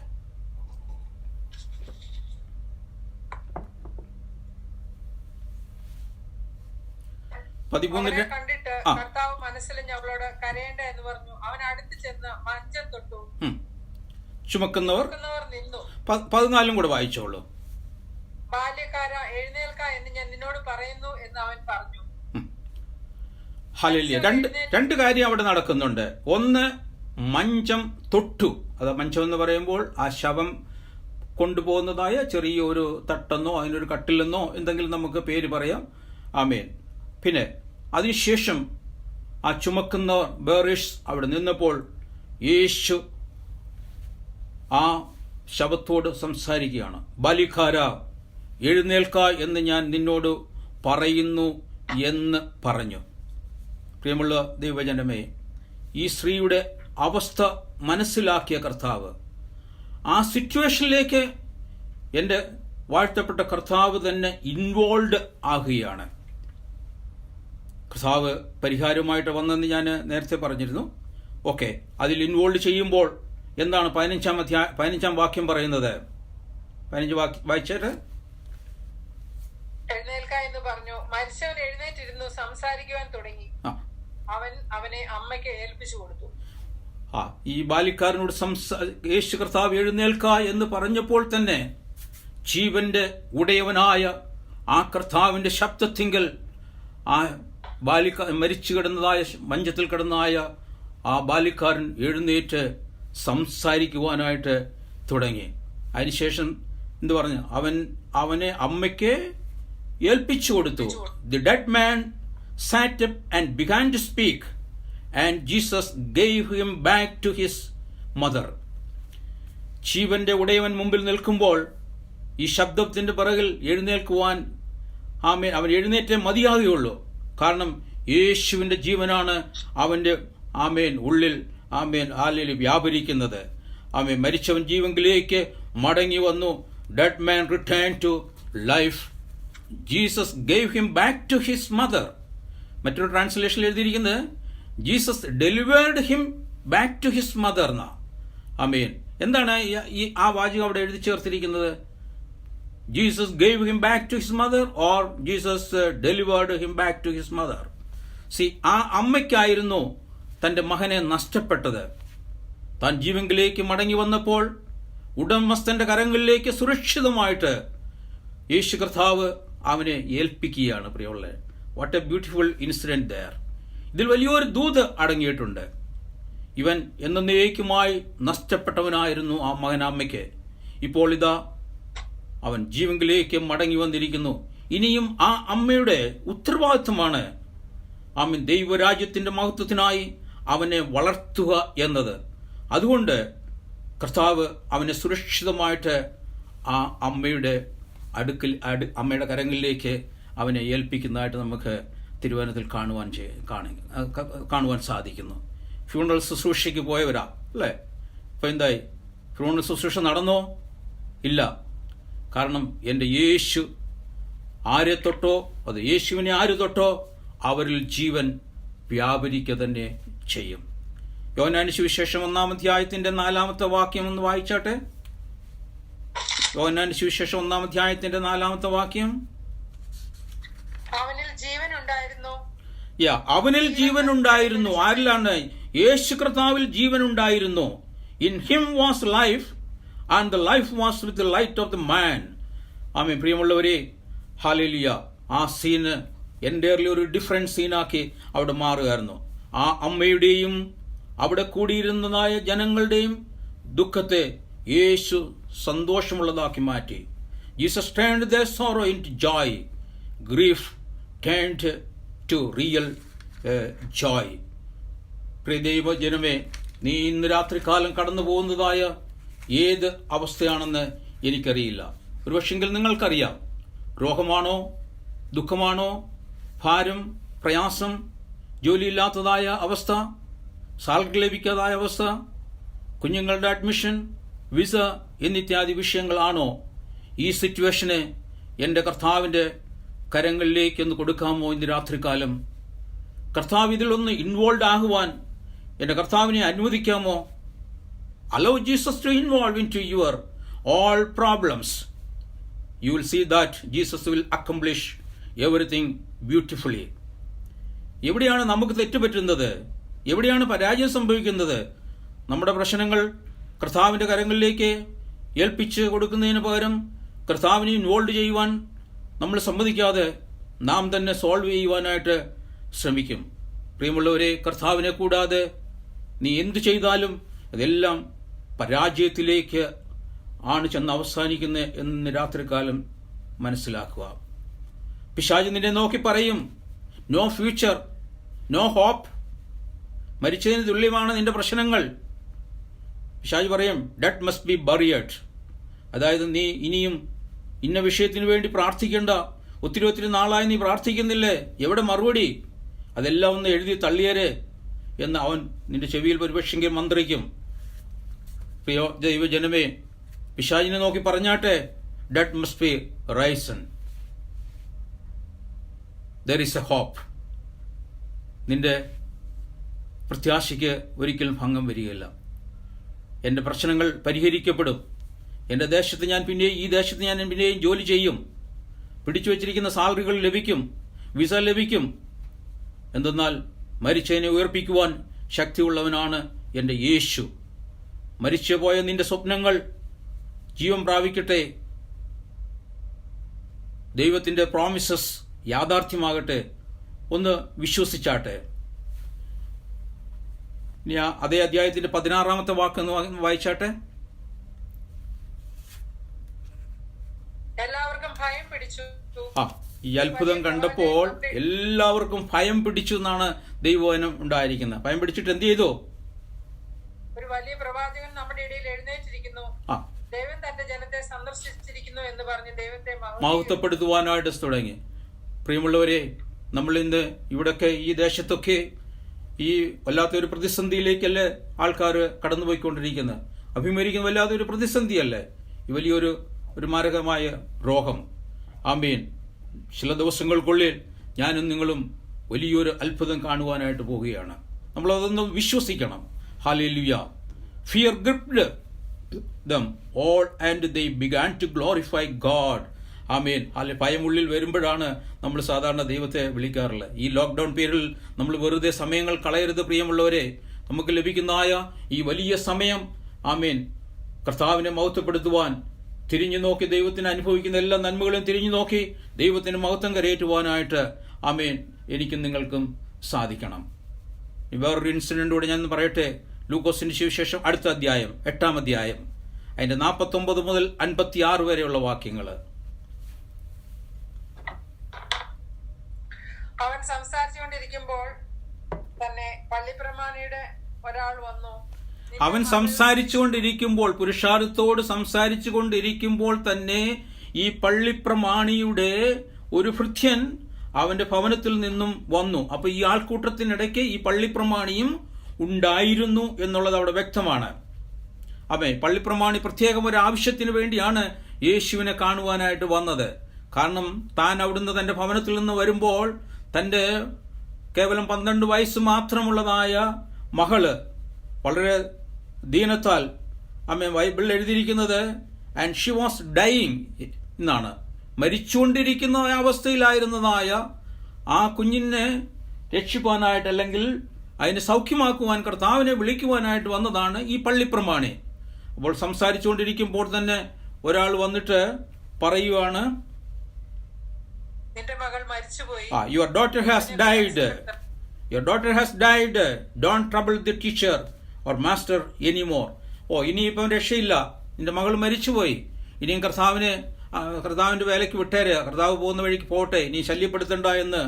കണ്ടിട്ട് കർത്താവ് മനസ്സിലിഞ്ഞ് അവളോട് കരയേണ്ട എന്ന് പറഞ്ഞു. അവൻ അടുത്ത് ചെന്ന് മഞ്ചം തൊട്ടു. ചുമക്കുന്നവർ നിന്നു. 14 കൂടെ വായിച്ചോളൂ. ബാല്യക്കാര എഴുന്നേൽക്ക എന്ന് ഞാൻ നിന്നോട് പറയുന്നു എന്ന് അവൻ പറഞ്ഞു. ഹല്ലേലൂയ. രണ്ട് കാര്യം അവിടെ നടക്കുന്നുണ്ട്. ഒന്ന്, മഞ്ചം തൊട്ടു. അത് മഞ്ചം എന്ന് പറയുമ്പോൾ ആ ശവം കൊണ്ടുപോകുന്നതായ ചെറിയൊരു തട്ടെന്നോ അതിനൊരു കട്ടിലെന്നോ എന്തെങ്കിലും നമുക്ക് പേര് പറയാം. ആമേൻ. പിന്നെ അതിനുശേഷം ആ ചുമക്കുന്ന ബേറിഷ് അവിടെ നിന്നപ്പോൾ യേശു ആ ശവത്തോട് സംസാരിക്കുകയാണ്. ബാലിക്കാര എഴുന്നേൽക്ക എന്ന് ഞാൻ നിന്നോട് പറയുന്നു എന്ന് പറഞ്ഞു. പ്രിയമുള്ള ദൈവജനമേ, ഈ സ്ത്രീയുടെ അവസ്ഥ മനസ്സിലാക്കിയ കർത്താവ് ആ സിറ്റുവേഷനിലേക്ക് എൻ്റെ വാഴ്ത്തപ്പെട്ട കർത്താവ് തന്നെ ഇൻവോൾവ് ആകുകയാണ്. കർത്താവ് പരിഹാരമായിട്ട് വന്നെന്ന് ഞാൻ നേരത്തെ പറഞ്ഞിരുന്നു. ഓക്കെ, അതിൽ ഇൻവോൾവ് ചെയ്യുമ്പോൾ എന്താണ് 15-ാം വാക്യം പറയുന്നത്? 15 വായിച്ചിട്ട് എഴുന്നേൽക്ക എന്ന് പറഞ്ഞു. മരിച്ചവൻ എഴുന്നേറ്റിരുന്നു, സംസാരിക്കുവാൻ തുടങ്ങി. അവൻ അവനെ അമ്മയ്ക്ക് ഏൽപ്പിച്ചു കൊടുത്തു. ഈ ബാലിക്കാരനോട് യേശു കർത്താവ് എഴുന്നേൽക്ക എന്ന് പറഞ്ഞപ്പോൾ തന്നെ ജീവന്റെ ഉടയവനായ ആ കർത്താവിന്റെ ശബ്ദത്തിങ്കൽ ആ മരിച്ചു കിടന്നതായ മഞ്ചത്തിൽ കിടന്നതായ ആ ബാലിക്കാരൻ എഴുന്നേറ്റ് സംസാരിക്കുവാനായിട്ട് തുടങ്ങി. അതിനുശേഷം എന്ത് പറഞ്ഞു? അവനെ അമ്മയ്ക്ക് ഏൽപ്പിച്ചു കൊടുത്തു. The dead man sat up and began to speak, and Jesus gave him back to his mother. ജീവന്റെ ഉടയവൻ മുമ്പിൽ നിൽക്കുമ്പോൾ ഈ ശബ്ദത്തിന്റെ പിറകിൽ എഴുന്നേൽക്കുവാൻ അവൻ എഴുന്നേറ്റേ മതിയാകുകയുള്ളൂ. കാരണം യേശുവിന്റെ ജീവനാണ് അവന്റെ ഉള്ളിൽ ആലിൽ വ്യാപരിക്കുന്നത്. മരിച്ചവൻ ജീവങ്കിലേക്ക് മടങ്ങി വന്നു. Dead man return to life. Jesus gave him back to his mother. മറ്റൊരു ട്രാൻസ്ലേഷനിൽ എഴുതിയിരിക്കുന്നത് Jesus delivered him back to his mother എന്നാ. ആമേൻ. എന്താണ് ഈ ആ വാചകം അവിടെ എഴുതി ചേർത്തിരിക്കുന്നത്? Jesus gave him back to his mother or Jesus delivered him back to his mother. ആ അമ്മയ്ക്കായിരുന്നു തന്റെ മകനെ നഷ്ടപ്പെട്ടത്. താൻ ജീവങ്കിലേക്ക് മടങ്ങി വന്നപ്പോൾ ഉടമസ്ഥന്റെ കരങ്ങളിലേക്ക് സുരക്ഷിതമായിട്ട് യേശു കർത്താവ് അവനെ ഏൽപ്പിക്കുകയാണ്. പ്രിയമുള്ളവരെ, what a beautiful incident there. ഇതിൽ വലിയൊരു ദൂത് അടങ്ങിയിട്ടുണ്ട്. ഇവൻ എന്നേക്കുമായി നഷ്ടപ്പെട്ടവനായിരുന്നു ആ മകൻ അമ്മയ്ക്ക്. ഇപ്പോൾ ഇതാ അവൻ ജീവങ്കിലേക്ക് മടങ്ങി വന്നിരിക്കുന്നു. ഇനിയും ആ അമ്മയുടെ ഉത്തരവാദിത്വമാണ് ദൈവരാജ്യത്തിന്റെ മഹത്വത്തിനായി അവനെ വളർത്തുക എന്നത്. അതുകൊണ്ട് കർത്താവ് അവനെ സുരക്ഷിതമായിട്ട് ആ അമ്മയുടെ അമ്മയുടെ കരങ്ങളിലേക്ക് അവനെ ഏൽപ്പിക്കുന്നതായിട്ട് നമുക്ക് തിരുവചനത്തിൽ കാണുവാൻ സാധിക്കുന്നു. ഫ്യൂണറൽ ശുശ്രൂഷയ്ക്ക് പോയവരാ അല്ലേ? ഇപ്പൊ എന്തായി? ഫ്യൂണറൽ ശുശ്രൂഷ നടന്നോ? ഇല്ല. കാരണം എൻ്റെ യേശു ആരെ തൊട്ടോ, അത് യേശുവിനെ ആര് തൊട്ടോ അവരിൽ ജീവൻ വ്യാപരിക്കുക തന്നെ ചെയ്യും. യോഹന്നാന്റെ സുവിശേഷം 1-ാം അധ്യായത്തിന്റെ 4-ാമത്തെ വാക്യം ഒന്ന് വായിച്ചാട്ടെ. യോഹന്നാന്റെ സുവിശേഷം 1-ാം അധ്യായത്തിന്റെ 4-ാമത്തെ വാക്യം. അവനിൽ ജീവൻ ഉണ്ടായിരുന്നു. അവനിൽ ജീവൻ ഉണ്ടായിരുന്നു. ആരിലാണ്? യേശു കർത്താവിൽ ജീവൻ ഉണ്ടായിരുന്നു. In him was life and the life was with the light of the man. ആമേൻ. പ്രിയമുള്ളവരെ, ഹല്ലേലൂയ. ആ സീന് എൻ്റെ ഒരു ഡിഫറെന്റ് സീനാക്കി അവിടെ മാറുകയായിരുന്നു. ആ അമ്മയുടെയും അവിടെ കൂടിയിരുന്നതായ ജനങ്ങളുടെയും ദുഃഖത്തെ യേശു സന്തോഷമുള്ളതാക്കി മാറ്റി. Jesus turned their sorrow into joy. Grief turned to real joy. പ്രിയ ദൈവജനമേ, നീ ഇന്ന് രാത്രികാലം കടന്നു പോകുന്നതായ ഏത് അവസ്ഥയാണെന്ന് എനിക്കറിയില്ല. ഒരുപക്ഷെങ്കിൽ നിങ്ങൾക്കറിയാം. രോഗമാണോ, ദുഃഖമാണോ, ഭാരം, പ്രയാസം, ജോലിയില്ലാത്തതായ അവസ്ഥ, സാലറി ലഭിക്കാതായ അവസ്ഥ, കുഞ്ഞുങ്ങളുടെ അഡ്മിഷൻ, വിസ എന്നിത്യാദി വിഷയങ്ങളാണോ? ഈ സിറ്റുവേഷനെ എൻ്റെ കർത്താവിൻ്റെ കരങ്ങളിലേക്കൊന്ന് കൊടുക്കാമോ ഇന്ന് രാത്രികാലം? കർത്താവ് ഇതിലൊന്ന് ഇൻവോൾവ് ആകുവാൻ എൻ്റെ കർത്താവിനെ അനുവദിക്കാമോ? Allow Jesus to involve into your all problems. You will see that Jesus will accomplish everything beautifully. എവിടെയാണ് നമുക്ക് തെറ്റുപറ്റുന്നത്? എവിടെയാണ് പരാജയം സംഭവിക്കുന്നത്? നമ്മുടെ പ്രശ്നങ്ങൾ കർത്താവിൻ്റെ കരങ്ങളിലേക്ക് ഏൽപ്പിച്ച് കൊടുക്കുന്നതിന് പകരം കർത്താവിനെ ഇൻവോൾവ് ചെയ്യുവാൻ നമ്മൾ സമ്മതിക്കാതെ നാം തന്നെ സോൾവ് ചെയ്യുവാനായിട്ട് ശ്രമിക്കും. പ്രിയമുള്ളവരെ, കർത്താവിനെ കൂടാതെ നീ എന്തു ചെയ്താലും അതെല്ലാം പരാജയത്തിലേക്ക് ആണ് ചെന്ന് അവസാനിക്കുന്നത് എന്ന് രാത്രികാലം മനസ്സിലാക്കുക. പിശാച് നിന്നെ നോക്കി പറയും, നോ ഫ്യൂച്ചർ, നോ ഹോപ്പ്, മരിച്ചതിന് തുല്യമാണ് നിന്റെ പ്രശ്നങ്ങൾ. പിശാച് പറയും, ഡെത്ത് മസ്റ്റ് ബി ബറിയഡ്. അതായത് നീ ഇനിയും ഇന്ന വിഷയത്തിന് വേണ്ടി പ്രാർത്ഥിക്കേണ്ട, ഒത്തിരി നാളായി നീ പ്രാർത്ഥിക്കുന്നില്ലേ, എവിടെ മറുപടി? അതെല്ലാം ഒന്ന് എഴുതി തള്ളിയരെ എന്ന് അവൻ നിന്റെ ചെവിയിൽ ഒരുപക്ഷെങ്കിൽ മന്ത്രിക്കും. പ്രിയ ദൈവജനമേ, പിശാചിനെ നോക്കി പറഞ്ഞാട്ടെ, death must be risen, there is a hope. നിന്റെ പ്രത്യാശയ്ക്ക് ഒരിക്കലും ഭംഗം വരികയില്ല. എൻ്റെ പ്രശ്നങ്ങൾ പരിഹരിക്കപ്പെടും. എൻ്റെ ദേശത്ത് ഞാൻ പിന്നെയും ഈ ദേശത്ത് ഞാൻ പിന്നെയും ജോലി ചെയ്യും. പിടിച്ചു വച്ചിരിക്കുന്ന സാലറികൾ ലഭിക്കും, വിസ ലഭിക്കും. എന്തെന്നാൽ മരിച്ചതിനെ ഉയർപ്പിക്കുവാൻ ശക്തിയുള്ളവനാണ് എൻ്റെ യേശു. മരിച്ചുപോയ നിന്റെ സ്വപ്നങ്ങൾ ജീവൻ പ്രാപിക്കട്ടെ. ദൈവത്തിൻ്റെ പ്രോമിസസ് യാഥാർത്ഥ്യമാകട്ടെ. ഒന്ന് വിശ്വസിച്ചാട്ടെ. ഇനി അതേ അധ്യായത്തിന്റെ 16-ാമത്തെ വാക്ക് വായിച്ചാട്ടെ. എല്ലാവർക്കും ഭയം പിടിച്ചു. ഈ അത്ഭുതം കണ്ടപ്പോൾ എല്ലാവർക്കും ഭയം പിടിച്ചു എന്നാണ് ദൈവവചനം ഉണ്ടായിരിക്കുന്നത്. ഭയം പിടിച്ചിട്ട് എന്ത് ചെയ്തു? ഒരു വലിയ പ്രവാചകൻ നമ്മുടെ ഇടയിൽ എഴുന്നേറ്റിരിക്കുന്നു, ദൈവം തന്റെ ജനത്തെ സന്ദർശിച്ചിരിക്കുന്നു എന്ന് പറഞ്ഞ് ദൈവത്തെ മഹത്വപ്പെടുത്തുവാനായിട്ട് തുടങ്ങി. പ്രിയമുള്ളവരെ, നമ്മൾ ഇന്ന് ഇവിടൊക്കെ ഈ ദേശത്തൊക്കെ ഈ വല്ലാത്തൊരു പ്രതിസന്ധിയിലേക്കല്ലേ ആൾക്കാർ കടന്നുപോയിക്കൊണ്ടിരിക്കുന്നത്. അഭിമുഖീകരിക്കുന്ന വല്ലാത്തൊരു പ്രതിസന്ധിയല്ലേ ഈ വലിയൊരു മാരകമായ രോഗം. ആമേൻ. ചില ദിവസങ്ങൾക്കുള്ളിൽ ഞാനും നിങ്ങളും വലിയൊരു അത്ഭുതം കാണുവാനായിട്ട് പോവുകയാണ്. നമ്മളതൊന്ന് വിശ്വസിക്കണം. Hallelujah. Fear gripped them all and they began to glorify God. ആമേൻ. ഭയമുള്ളിൽ വരുമ്പോഴാണ് നമ്മൾ സാധാരണ ദൈവത്തെ വിളിക്കാറുള്ളത്. ഈ ലോക്ക്ഡൌൺ പീരീഡിൽ നമ്മൾ വെറുതെ സമയങ്ങൾ കളയരുത് പ്രിയമുള്ളവരെ. നമുക്ക് ലഭിക്കുന്നതായ ഈ വലിയ സമയം ആമേൻ കർത്താവിനെ മഹത്വപ്പെടുത്തുവാൻ, തിരിഞ്ഞു നോക്കി ദൈവത്തിന് അനുഭവിക്കുന്ന എല്ലാ നന്മകളും തിരിഞ്ഞു നോക്കി ദൈവത്തിന് മഹത്വം കരയേറ്റുവാനായിട്ട് ആമേൻ എനിക്കും നിങ്ങൾക്കും സാധിക്കണം. വേറൊരു ഇൻസിഡന്റ് കൂടെ ഞാൻ പറയട്ടെ. ലൂക്കോസിന്റെ സുവിശേഷം അടുത്ത അധ്യായം 8-ാം അധ്യായം അതിന്റെ 49 മുതൽ 56 വരെയുള്ള വാക്യങ്ങൾ. അവൻ സംസാരിച്ചുകൊണ്ടിരിക്കുമ്പോൾ തന്നെ പള്ളിപ്രമാണിയുടെ ഒരാൾ വന്നു. അവൻ സംസാരിച്ചുകൊണ്ടിരിക്കുമ്പോൾ, പുരുഷാരത്തോട് സംസാരിച്ചു കൊണ്ടിരിക്കുമ്പോൾ തന്നെ ഈ പള്ളിപ്രമാണിയുടെ ഒരു ഭൃത്യൻ അവന്റെ ഭവനത്തിൽ നിന്നും വന്നു. അപ്പൊ ഈ ആൾക്കൂട്ടത്തിനിടയ്ക്ക് ഈ പള്ളിപ്രമാണിയും ഉണ്ടായിരുന്നു എന്നുള്ളത് അവിടെ വ്യക്തമാണ്. അതെ, പള്ളിപ്രമാണി പ്രത്യേകം ഒരു ആവശ്യത്തിന് വേണ്ടിയാണ് യേശുവിനെ കാണുവാനായിട്ട് വന്നത്. കാരണം താൻ അവിടുന്ന് തന്റെ ഭവനത്തിൽ നിന്ന് വരുമ്പോൾ തന്റെ കേവലം 12 വയസ്സ് മാത്രമുള്ളതായ മകള് വളരെ ദീനത്താൽ, ബൈബിളിൽ എഴുതിയിരിക്കുന്നത് ആൻഡ് ഷി വാസ് ഡൈയിങ് എന്നാണ്, മരിച്ചുകൊണ്ടിരിക്കുന്ന അവസ്ഥയിലായിരുന്നതായ ആ കുഞ്ഞിനെ രക്ഷിപ്പാനായിട്ട് അല്ലെങ്കിൽ അതിനെ സൗഖ്യമാക്കുവാൻ കർത്താവിനെ വിളിക്കുവാനായിട്ട് വന്നതാണ് ഈ പള്ളിപ്രമാണി. അപ്പോൾ സംസാരിച്ചുകൊണ്ടിരിക്കുമ്പോൾ തന്നെ ഒരാൾ വന്നിട്ട് പറയുവാണ്, നിന്റെ മകൾ മരിച്ചുപോയി, your daughter has died, your daughter has died, don't trouble the teacher or master anymore. ഇനിയിപ്പം രക്ഷയില്ല, നിന്റെ മകൾ മരിച്ചുപോയി, ഇനിയും കർത്താവിന്റെ വേലയ്ക്ക് വിട്ടേര്, കർത്താവ് പോകുന്ന വഴിക്ക് പോട്ടെ, നീ ശല്യപ്പെടുത്തണ്ട എന്ന്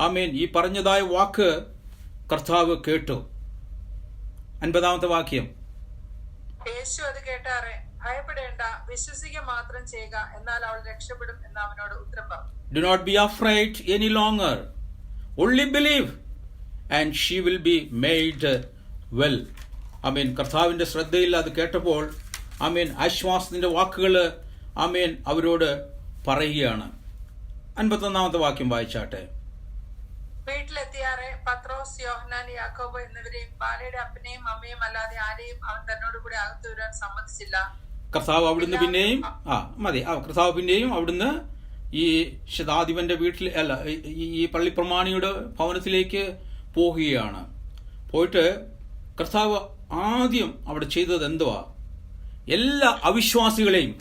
ആമേൻ ഈ പറഞ്ഞതായ വാക്ക് കർത്താവ് കേട്ടു. 50-ാമത്തെ വാക്യം. യേശു അത് കേട്ടാറെ, ഭയപ്പെടേണ്ട, വിശ്വസിക്കുക മാത്രം ചെയ്യുക, എന്നാൽ അവൾ രക്ഷപ്പെടും എന്ന് അവനോട് ഉത്തരം പറഞ്ഞു. Do not be afraid any longer, only believe and she will be made well. ആമേൻ. കർത്താവിന്റെ ശ്രദ്ധയിൽ അത് കേട്ടപ്പോൾ ആമേൻ ആശ്വാസത്തിന്റെ വാക്കുകൾ ആമേൻ അവരോട് പറയുകയാണ്. 51-ാമത്തെ വാക്യം വായിച്ചാട്ടെ. വീട്ടിലെത്തിയാറെ പത്രോസ്, യോഹന്നാൻ, യാക്കോബ് എന്നിവരെയും ബാലയുടെ അപ്പനെയും അമ്മയും അല്ലാതെ ആരെയും അവൻ തന്നോട് കൂടെ അകത്തു വരാൻ സമ്മതിച്ചില്ല. കർത്താവ് അവിടുന്ന് പിന്നെയും കർത്താവ് പിന്നെയും അവിടുന്ന് ഈ ശതാധിപന്റെ വീട്ടിൽ അല്ല ഈ പള്ളിപ്രമാണിയുടെ ഭവനത്തിലേക്ക് പോകുകയാണ്. പോയിട്ട് കർത്താവ് ആദ്യം അവിടെ ചെയ്തത് എന്തുവാ? എല്ലാ അവിശ്വാസികളെയും,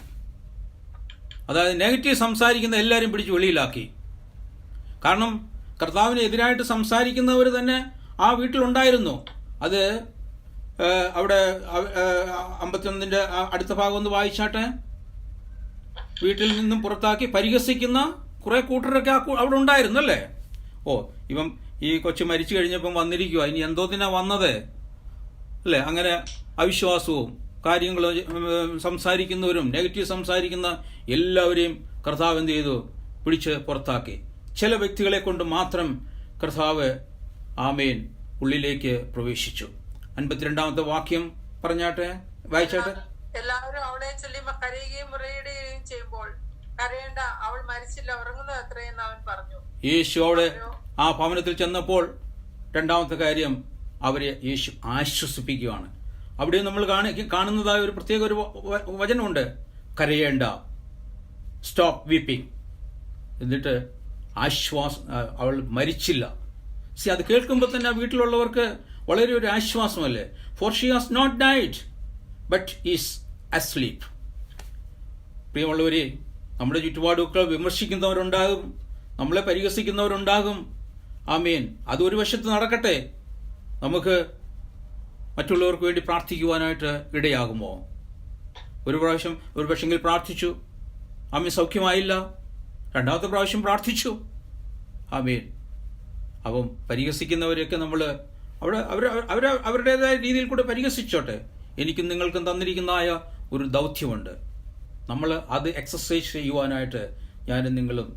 അതായത് നെഗറ്റീവ് സംസാരിക്കുന്ന എല്ലാവരും പിടിച്ച് വെളിയിലാക്കി. കാരണം കർത്താവിന് എതിരായിട്ട് സംസാരിക്കുന്നവർ തന്നെ ആ വീട്ടിലുണ്ടായിരുന്നു. അത് അവിടെ 51-ന്റെ അടുത്ത ഭാഗം ഒന്ന് വായിച്ചാട്ടെ. വീട്ടിൽ നിന്നും പുറത്താക്കി പരിഹസിക്കുന്ന കുറെ കൂട്ടരൊക്കെ അവിടെ ഉണ്ടായിരുന്നു അല്ലേ? ഇവൻ ഈ കൊച്ചു മരിച്ചു കഴിഞ്ഞപ്പം വന്നിരിക്കുക, ഇനി എന്തോത്തിനാ വന്നത് അല്ലേ? അങ്ങനെ അവിശ്വാസവും കാര്യങ്ങൾ സംസാരിക്കുന്നവരും നെഗറ്റീവ് സംസാരിക്കുന്ന എല്ലാവരെയും കർത്താവ് എന്ത് ചെയ്തു? പിടിച്ച് പുറത്താക്കി. ചില വ്യക്തികളെ കൊണ്ട് മാത്രം കർത്താവ് ആമേൻ ഉള്ളിലേക്ക് പ്രവേശിച്ചു. 52-ാമത്തെ വാക്യം പറഞ്ഞാട്ടെ, വായിച്ചാട്ടെ. എല്ലാവരും അവളെ ചൊല്ലി കരയുകയും മുറയിടുകയും ചെയ്യുമ്പോൾ, കരയേണ്ട, അവൾ മരിച്ചില്ല, ഉറങ്ങുന്നത് അത്രയെന്ന് അവൻ പറഞ്ഞു. യേശു അവിടെ ആ ഭവനത്തിൽ ചെന്നപ്പോൾ രണ്ടാമത്തെ കാര്യം അവരെ യേശു ആശ്വസിപ്പിക്കുകയാണ്. അവിടെ നമ്മൾ കാണുന്നതായ ഒരു പ്രത്യേക ഒരു വചനമുണ്ട്, കരയേണ്ട, സ്റ്റോപ്പ് വീപ്പിംഗ്. എന്നിട്ട് അവൾ മരിച്ചില്ല. അത് കേൾക്കുമ്പോൾ തന്നെ ആ വീട്ടിലുള്ളവർക്ക് വളരെ ഒരു ആശ്വാസമല്ലേ? For she has not died but is asleep. പ്രിയമുള്ളവരെ, നമ്മുടെ ചുറ്റുപാടുകൾ വിമർശിക്കുന്നവരുണ്ടാകും, നമ്മളെ പരിഹസിക്കുന്നവരുണ്ടാകും. ആമേൻ. അതൊരു വശത്ത് നടക്കട്ടെ, നമുക്ക് മറ്റുള്ളവർക്ക് വേണ്ടി പ്രാർത്ഥിക്കുവാനായിട്ട് ഇടയാകുമോ? ഒരു പക്ഷെങ്കിൽ പ്രാർത്ഥിച്ചു, ആമേൻ, സൗഖ്യമായില്ല. രണ്ടാമത്തെ പ്രാവശ്യം പ്രാർത്ഥിച്ചു, ആമേൻ. അപ്പം പരിഹസിക്കുന്നവരെയൊക്കെ നമ്മൾ അവരുടേതായ രീതിയിൽ കൂടെ പരിഹസിച്ചോട്ടെ. എനിക്കും നിങ്ങൾക്കും തന്നിരിക്കുന്നതായ ഒരു ദൗത്യമുണ്ട്. നമ്മൾ അത് എക്സസൈസ് ചെയ്യുവാനായിട്ട് ഞാനും നിങ്ങളും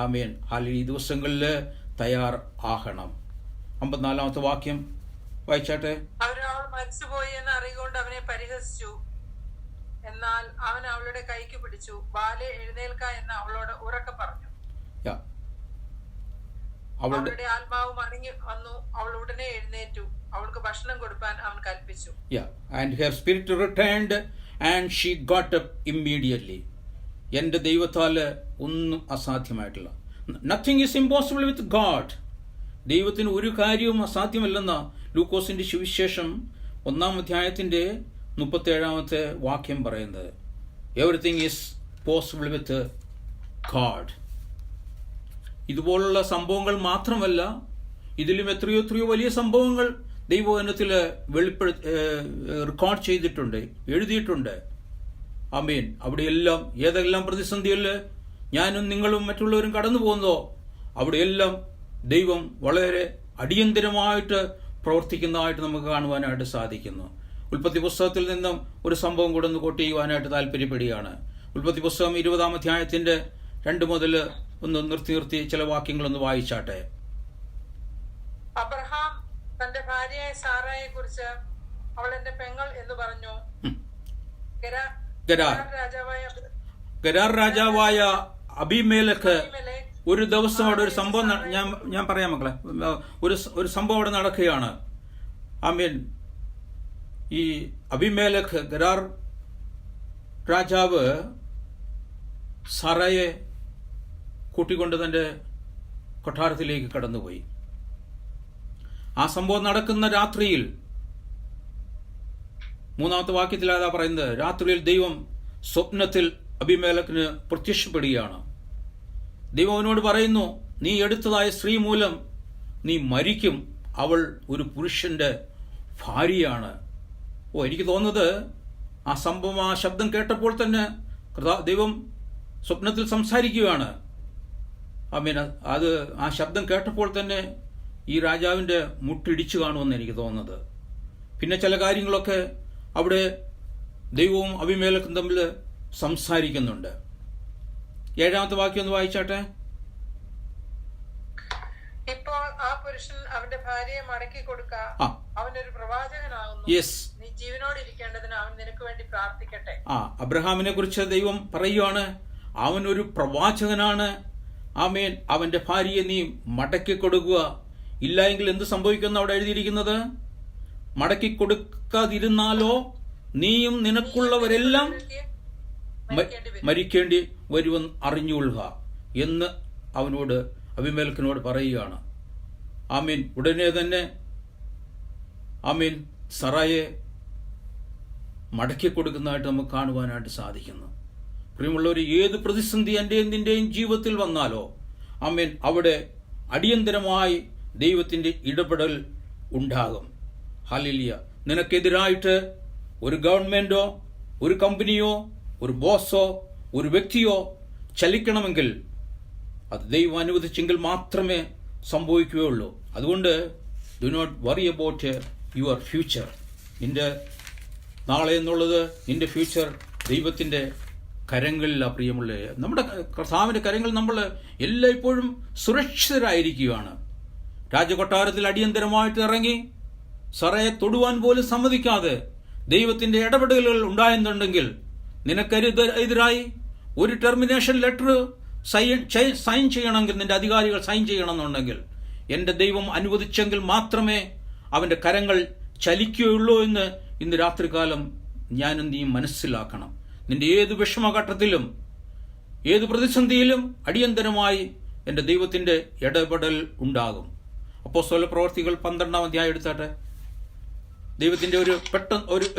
ആമേൻ ഈ ദിവസങ്ങളിൽ തയ്യാർ ആകണം. 54-ാമത്തെ വാക്യം വായിച്ചാട്ടെ. അവൾ മരിച്ചുപോയി എന്ന് അറിയുകൊണ്ട് അവനെ പരിഹസിച്ചു. എന്നാൽ അവൻ അവളുടെ കൈക്ക് പിടിച്ചു, ബാലെ എഴുന്നേൽക്ക എന്ന് അവളോട് ഉറക്കെ പറഞ്ഞു. അവളുടെ ആത്മാവ് മടങ്ങി വന്നു, അവൾ ഉടനെ എഴുന്നേറ്റു. അവൾക്ക് ഭക്ഷണം കൊടുക്കാൻ അവൻ കൽപ്പിച്ചു. And her spirit returned and she got up immediately. എന്റെ ദൈവത്താല് ഒന്നും അസാധ്യമായിട്ടില്ല. Nothing is impossible with God. ദൈവത്തിന് ഒരു കാര്യവും അസാധ്യമല്ലെന്ന ലൂക്കോസിന്റെ സുവിശേഷം 1-ാം അധ്യായത്തിന്റെ 37-ാമത്തെ വാക്യം പറയുന്നത്. Everything is possible with God. ഇതുപോലുള്ള സംഭവങ്ങൾ മാത്രമല്ല, ഇതിലും എത്രയോ വലിയ സംഭവങ്ങൾ ദൈവവചനത്തിൽ റെക്കോർഡ് ചെയ്തിട്ടുണ്ട്, എഴുതിയിട്ടുണ്ട്. ആമേൻ. അവിടെയെല്ലാം ഏതെല്ലാം പ്രതിസന്ധികളിൽ ഞാനും നിങ്ങളും മറ്റുള്ളവരും കടന്നു പോകുന്നതോ അവിടെയെല്ലാം ദൈവം വളരെ അടിയന്തരമായിട്ട് പ്രവർത്തിക്കുന്നതായിട്ട് നമുക്ക് കാണുവാനായിട്ട് സാധിക്കുന്നു. ഉൽപ്പത്തി പുസ്തകത്തിൽ നിന്നും ഒരു സംഭവം കൂടെ ഒന്ന് കോട്ട് ചെയ്യുവാനായിട്ട് താല്പര്യപ്പെടുകയാണ്. ഉൽപ്പത്തി പുസ്തകം 20-ാം അധ്യായത്തിന്റെ 2 മുതൽ ഒന്ന് നിർത്തി ചില വാക്യങ്ങളൊന്ന് വായിച്ചാട്ടെ. അബ്രഹാം തന്റെ ഭാര്യയായ സാറായെ കുറിച്ച് അവൾ എന്റെ പെങ്ങൾ എന്ന് പറഞ്ഞു. ഗരാർ രാജാവായ അബീമേലെക്ക് ഒരു ദിവസം അവിടെ ഒരു സംഭവം ഞാൻ പറയാം മക്കളെ, ഒരു സംഭവം അവിടെ നടക്കുകയാണ്. ആമേൻ. ഈ അബീമേലെക്ക് ഗരാർ രാജാവ് സറയെ കൂട്ടിക്കൊണ്ട് തൻ്റെ കൊട്ടാരത്തിലേക്ക് കടന്നുപോയി. ആ സംഭവം നടക്കുന്ന രാത്രിയിൽ, മൂന്നാമത്തെ വാക്യത്തിൽ അതാ പറയുന്നത്, രാത്രിയിൽ ദൈവം സ്വപ്നത്തിൽ അബീമേലെക്കിന് പ്രത്യക്ഷപ്പെടുകയാണ്. ദൈവം അവനോട് പറയുന്നു, നീ എടുത്തതായ സ്ത്രീ മൂലം നീ മരിക്കും, അവൾ ഒരു പുരുഷന്റെ ഭാര്യയാണ്. എനിക്ക് തോന്നുന്നത് ആ സംഭവം, ആ ശബ്ദം കേട്ടപ്പോൾ തന്നെ ദൈവം സ്വപ്നത്തിൽ സംസാരിക്കുകയാണ്. അത് ആ ശബ്ദം കേട്ടപ്പോൾ തന്നെ ഈ രാജാവിൻ്റെ മുട്ടിടിച്ചു കാണുമെന്ന് എനിക്ക് തോന്നുന്നത്. പിന്നെ ചില കാര്യങ്ങളൊക്കെ അവിടെ ദൈവവും അബീമേലെക്കും തമ്മിൽ സംസാരിക്കുന്നുണ്ട്. 7-ാമത്തെ വാക്യം ഒന്ന് വായിച്ചാട്ടെ. ഇപ്പോൾ ആ പുരുഷൻ അവന്റെ ഭാര്യയെ മടക്കി കൊടുക്ക, അവനൊരു പ്രവാചകനാകുന്നു. നീ ജീവനോട് ഇരിക്കേണ്ടതിന് അവൻ നിനക്ക് വേണ്ടി പ്രാർത്ഥിക്കട്ടെ. അബ്രഹാമിനെ കുറിച്ച് ദൈവം പറയുകയാണ്, അവൻ ഒരു പ്രവാചകനാണ്. ആമേൻ. അവന്റെ ഭാര്യയെ നീ മടക്കി കൊടുക്കുക. ഇല്ല എങ്കിൽ എന്ത് സംഭവിക്കുമെന്ന് അവിടെ എഴുതിയിരിക്കുന്നത്? മടക്കി കൊടുക്കാതിരുന്നാലോ നീയും നിനക്കുള്ളവരെല്ലാം മരിക്കേണ്ടി വരുമെന്ന് അറിഞ്ഞുകൊള്ളുക എന്ന് അവനോട്, അബീമേലെക്കിനോട് പറയുകയാണ്. ആമീൻ. ഉടനെ തന്നെ ആമീൻ സറായെ മടക്കി കൊടുക്കുന്നതായിട്ട് നമുക്ക് കാണുവാനായിട്ട് സാധിക്കുന്നു. പ്രിയമുള്ളവർ, ഏത് പ്രതിസന്ധി എൻ്റെയും നിന്റെയും ജീവിതത്തിൽ വന്നാലോ ആമീൻ അവിടെ അടിയന്തരമായി ദൈവത്തിൻ്റെ ഇടപെടൽ ഉണ്ടാകും. ഹല്ലേലൂയ. നിനക്കെതിരായിട്ട് ഒരു ഗവൺമെന്റോ ഒരു കമ്പനിയോ ഒരു ബോസോ ഒരു വ്യക്തിയോ ചലിക്കണമെങ്കിൽ അത് ദൈവം അനുവദിച്ചെങ്കിൽ മാത്രമേ സംഭവിക്കുകയുള്ളൂ. അതുകൊണ്ട് do not worry about your future. നിന്റെ നാളെ എന്നുള്ളത്, നിന്റെ ഫ്യൂച്ചർ ദൈവത്തിൻ്റെ കരങ്ങളിലാണ്. പ്രിയമുള്ള, നമ്മുടെ കർത്താവിൻ്റെ കരങ്ങൾ നമ്മൾ എല്ലായ്പ്പോഴും സുരക്ഷിതരായിരിക്കുകയാണ്. രാജകൊട്ടാരത്തിൽ അടിയന്തരമായിട്ട് ഇറങ്ങി സറയെ തൊടുവാൻ പോലും സമ്മതിക്കാതെ ദൈവത്തിൻ്റെ ഇടപെടലുകൾ ഉണ്ടായെന്നുണ്ടെങ്കിൽ, നിനക്കെതിരായി ഒരു ടെർമിനേഷൻ ലെറ്റർ സൈൻ ചെയ്യണമെങ്കിൽ, നിന്റെ അധികാരികൾ സൈൻ ചെയ്യണമെന്നുണ്ടെങ്കിൽ, എൻ്റെ ദൈവം അനുവദിച്ചെങ്കിൽ മാത്രമേ അവൻ്റെ കരങ്ങൾ ചലിക്കുകയുള്ളൂ എന്ന് ഇന്ന് രാത്രികാലം ഞാനും നീ മനസ്സിലാക്കണം. നിന്റെ ഏത് വിഷമഘട്ടത്തിലും ഏത് പ്രതിസന്ധിയിലും അടിയന്തരമായി എൻ്റെ ദൈവത്തിൻ്റെ ഇടപെടൽ ഉണ്ടാകും. അപ്പോസ്തല പ്രവർത്തികൾ 12-ാം അധ്യായം എടുത്താട്ടെ. ദൈവത്തിൻ്റെ ഒരു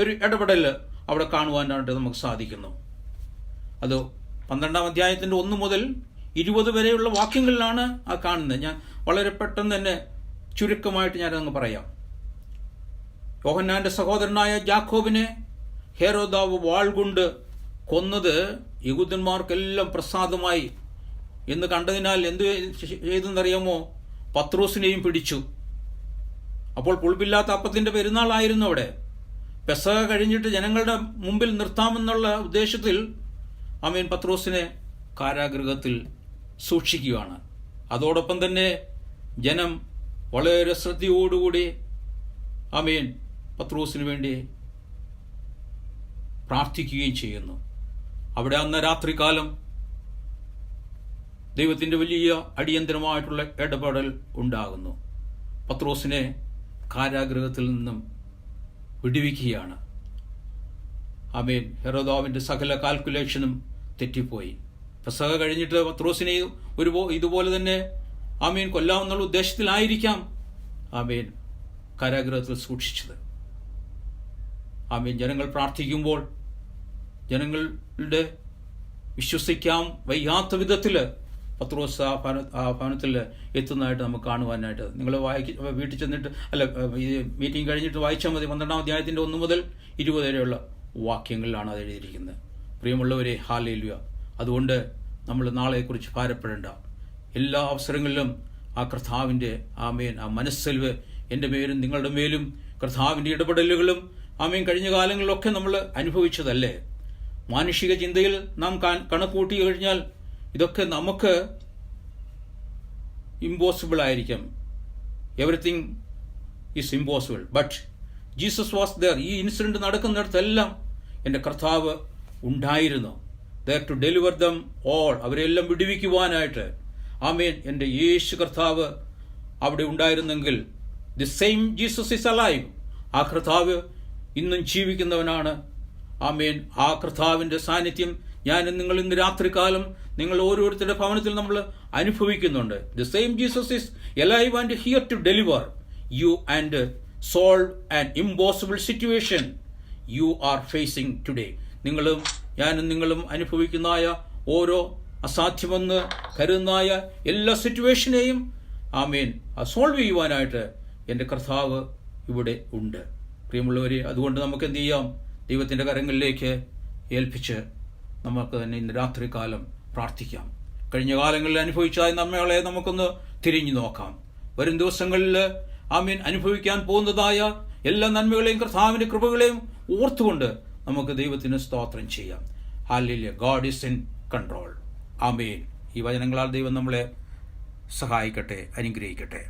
ഒരു ഇടപെടൽ അവിടെ കാണുവാനായിട്ട് നമുക്ക് സാധിക്കുന്നു. അത് 12-ാം അധ്യായത്തിൻ്റെ 1 മുതൽ 20 വരെയുള്ള വാക്യങ്ങളിലാണ് ആ കാണുന്നത്. ഞാൻ വളരെ പെട്ടെന്ന് തന്നെ ചുരുക്കമായിട്ട് ഞാനങ്ങ് പറയാം. യോഹന്നാന്റെ സഹോദരനായ ജാക്കോബിനെ ഹെരോദാവ് വാൾ കൊണ്ട് കൊന്നത് യഹൂദന്മാർക്കെല്ലാം പ്രസാദമായി എന്ന് കണ്ടതിനാൽ എന്ത് ചെയ്തെന്നറിയാമോ? പത്രോസിനെയും പിടിച്ചു. അപ്പോൾ പുളിപ്പില്ലാത്ത അപ്പത്തിൻ്റെ പെരുന്നാളായിരുന്നു അവിടെ. പെസഹ കഴിഞ്ഞിട്ട് ജനങ്ങളുടെ മുമ്പിൽ നിർത്താമെന്നുള്ള ഉദ്ദേശത്തിൽ ആമേൻ പത്രോസിനെ കാരാഗൃഹത്തിൽ സൂക്ഷിക്കുകയാണ്. അതോടൊപ്പം തന്നെ ജനം വളരെ ശ്രദ്ധയോടുകൂടി ആമേൻ പത്രോസിന് വേണ്ടി പ്രാർത്ഥിക്കുകയും ചെയ്യുന്നു. അവിടെ അന്ന് രാത്രികാലം ദൈവത്തിൻ്റെ വലിയ അടിയന്തരമായിട്ടുള്ള ഇടപെടൽ ഉണ്ടാകുന്നു. പത്രോസിനെ കാരാഗൃഹത്തിൽ നിന്നും വിടുവിക്കുകയാണ്. ആമേൻ. ഹെരോദാവിൻ്റെ സകല കാൽക്കുലേഷനും തെറ്റിപ്പോയി. പെസഹ കഴിഞ്ഞിട്ട് പത്രോസിനെ ഇതുപോലെ തന്നെ ആമേൻ കൊല്ലാമെന്നുള്ള ഉദ്ദേശത്തിലായിരിക്കാം ആമേൻ കാരാഗൃഹത്തിൽ സൂക്ഷിച്ചത്. ആമേൻ. ജനങ്ങൾ പ്രാർത്ഥിക്കുമ്പോൾ ജനങ്ങളുടെ വിശ്വസിക്കാൻ വയ്യാത്ത വിധത്തിൽ പത്രോസ് ആ ഭവനത്തിൽ എത്തുന്നതായിട്ട് നമുക്ക് കാണുവാനായിട്ട്, നിങ്ങൾ വീട്ടിൽ ചെന്നിട്ട് ഈ മീറ്റിംഗ് കഴിഞ്ഞിട്ട് വായിച്ചാൽ മതി. 12-ാം അധ്യായത്തിൻ്റെ 1 മുതൽ 20 വരെയുള്ള വാക്യങ്ങളിലാണ് അത് എഴുതിയിരിക്കുന്നത്. പ്രിയമുള്ളവരെ, ഹല്ലേലൂയ. അതുകൊണ്ട് നമ്മൾ നാളെക്കുറിച്ച് ഭാരപ്പെടേണ്ട. എല്ലാ അവസരങ്ങളിലും ആ കർത്താവിൻ്റെ ആമേൻ ആ മനസ്സലിവ് എൻ്റെ മേലും നിങ്ങളുടെ മേലും കർത്താവിൻ്റെ ഇടപെടലുകളും ആമേൻ കഴിഞ്ഞ കാലങ്ങളിലൊക്കെ നമ്മൾ അനുഭവിച്ചതല്ലേ. മാനുഷിക ചിന്തയിൽ നാം കണക്കൂട്ടി കഴിഞ്ഞാൽ ഇതൊക്കെ നമുക്ക് ഇമ്പോസിബിൾ ആയിരിക്കാം. Everything is impossible. But Jesus was there. ഈ ഇൻസിഡന്റ് നടക്കുന്നിടത്തെല്ലാം എൻ്റെ കർത്താവ് ഉണ്ടായിരുന്നു. There to deliver them all. അവരെല്ലാം വിടുവിക്കുവാനായിട്ട് ആമേൻ എൻ്റെ യേശു കർത്താവ് അവിടെ ഉണ്ടായിരുന്നെങ്കിൽ, the same Jesus is alive. ആ കർത്താവ് ഇന്നും ജീവിക്കുന്നവനാണ്. ആമേൻ, ആ കർത്താവിൻ്റെ സാന്നിധ്യം ഞാനും നിങ്ങൾ ഇന്ന് രാത്രികാലം നിങ്ങൾ ഓരോരുത്തരുടെ ഭവനത്തിൽ നമ്മൾ അനുഭവിക്കുന്നുണ്ട്. The same Jesus is alive and here to deliver you and solve an impossible situation you are facing today. ഞാനും നിങ്ങളും അനുഭവിക്കുന്നതായ ഓരോ അസാധ്യമെന്ന് കരുതുന്നതായ എല്ലാ സിറ്റുവേഷനെയും ആമേൻ സോൾവ് ചെയ്യുവാനായിട്ട് എൻ്റെ കർത്താവ് ഇവിടെ ഉണ്ട്. പ്രിയമുള്ളവരെ, അതുകൊണ്ട് നമുക്ക് എന്ത് ചെയ്യാം? ദൈവത്തിൻ്റെ കരങ്ങളിലേക്ക് ഏൽപ്പിച്ച് നമുക്ക് തന്നെ ഇന്ന് രാത്രികാലം പ്രാർത്ഥിക്കാം. കഴിഞ്ഞ കാലങ്ങളിൽ അനുഭവിച്ചായ നന്മകളെ നമുക്കൊന്ന് തിരിഞ്ഞു നോക്കാം. വരും ദിവസങ്ങളിൽ ആമേൻ അനുഭവിക്കാൻ പോകുന്നതായ എല്ലാ നന്മകളെയും കർത്താവിൻ്റെ കൃപകളെയും ഓർത്തുകൊണ്ട് നമുക്ക് ദൈവത്തിന് സ്തോത്രം ചെയ്യാം. ഹല്ലേലൂയ. God is in control. ആമേൻ. ഈ വചനങ്ങളാൽ ദൈവം നമ്മളെ സഹായിക്കട്ടെ, അനുഗ്രഹിക്കട്ടെ.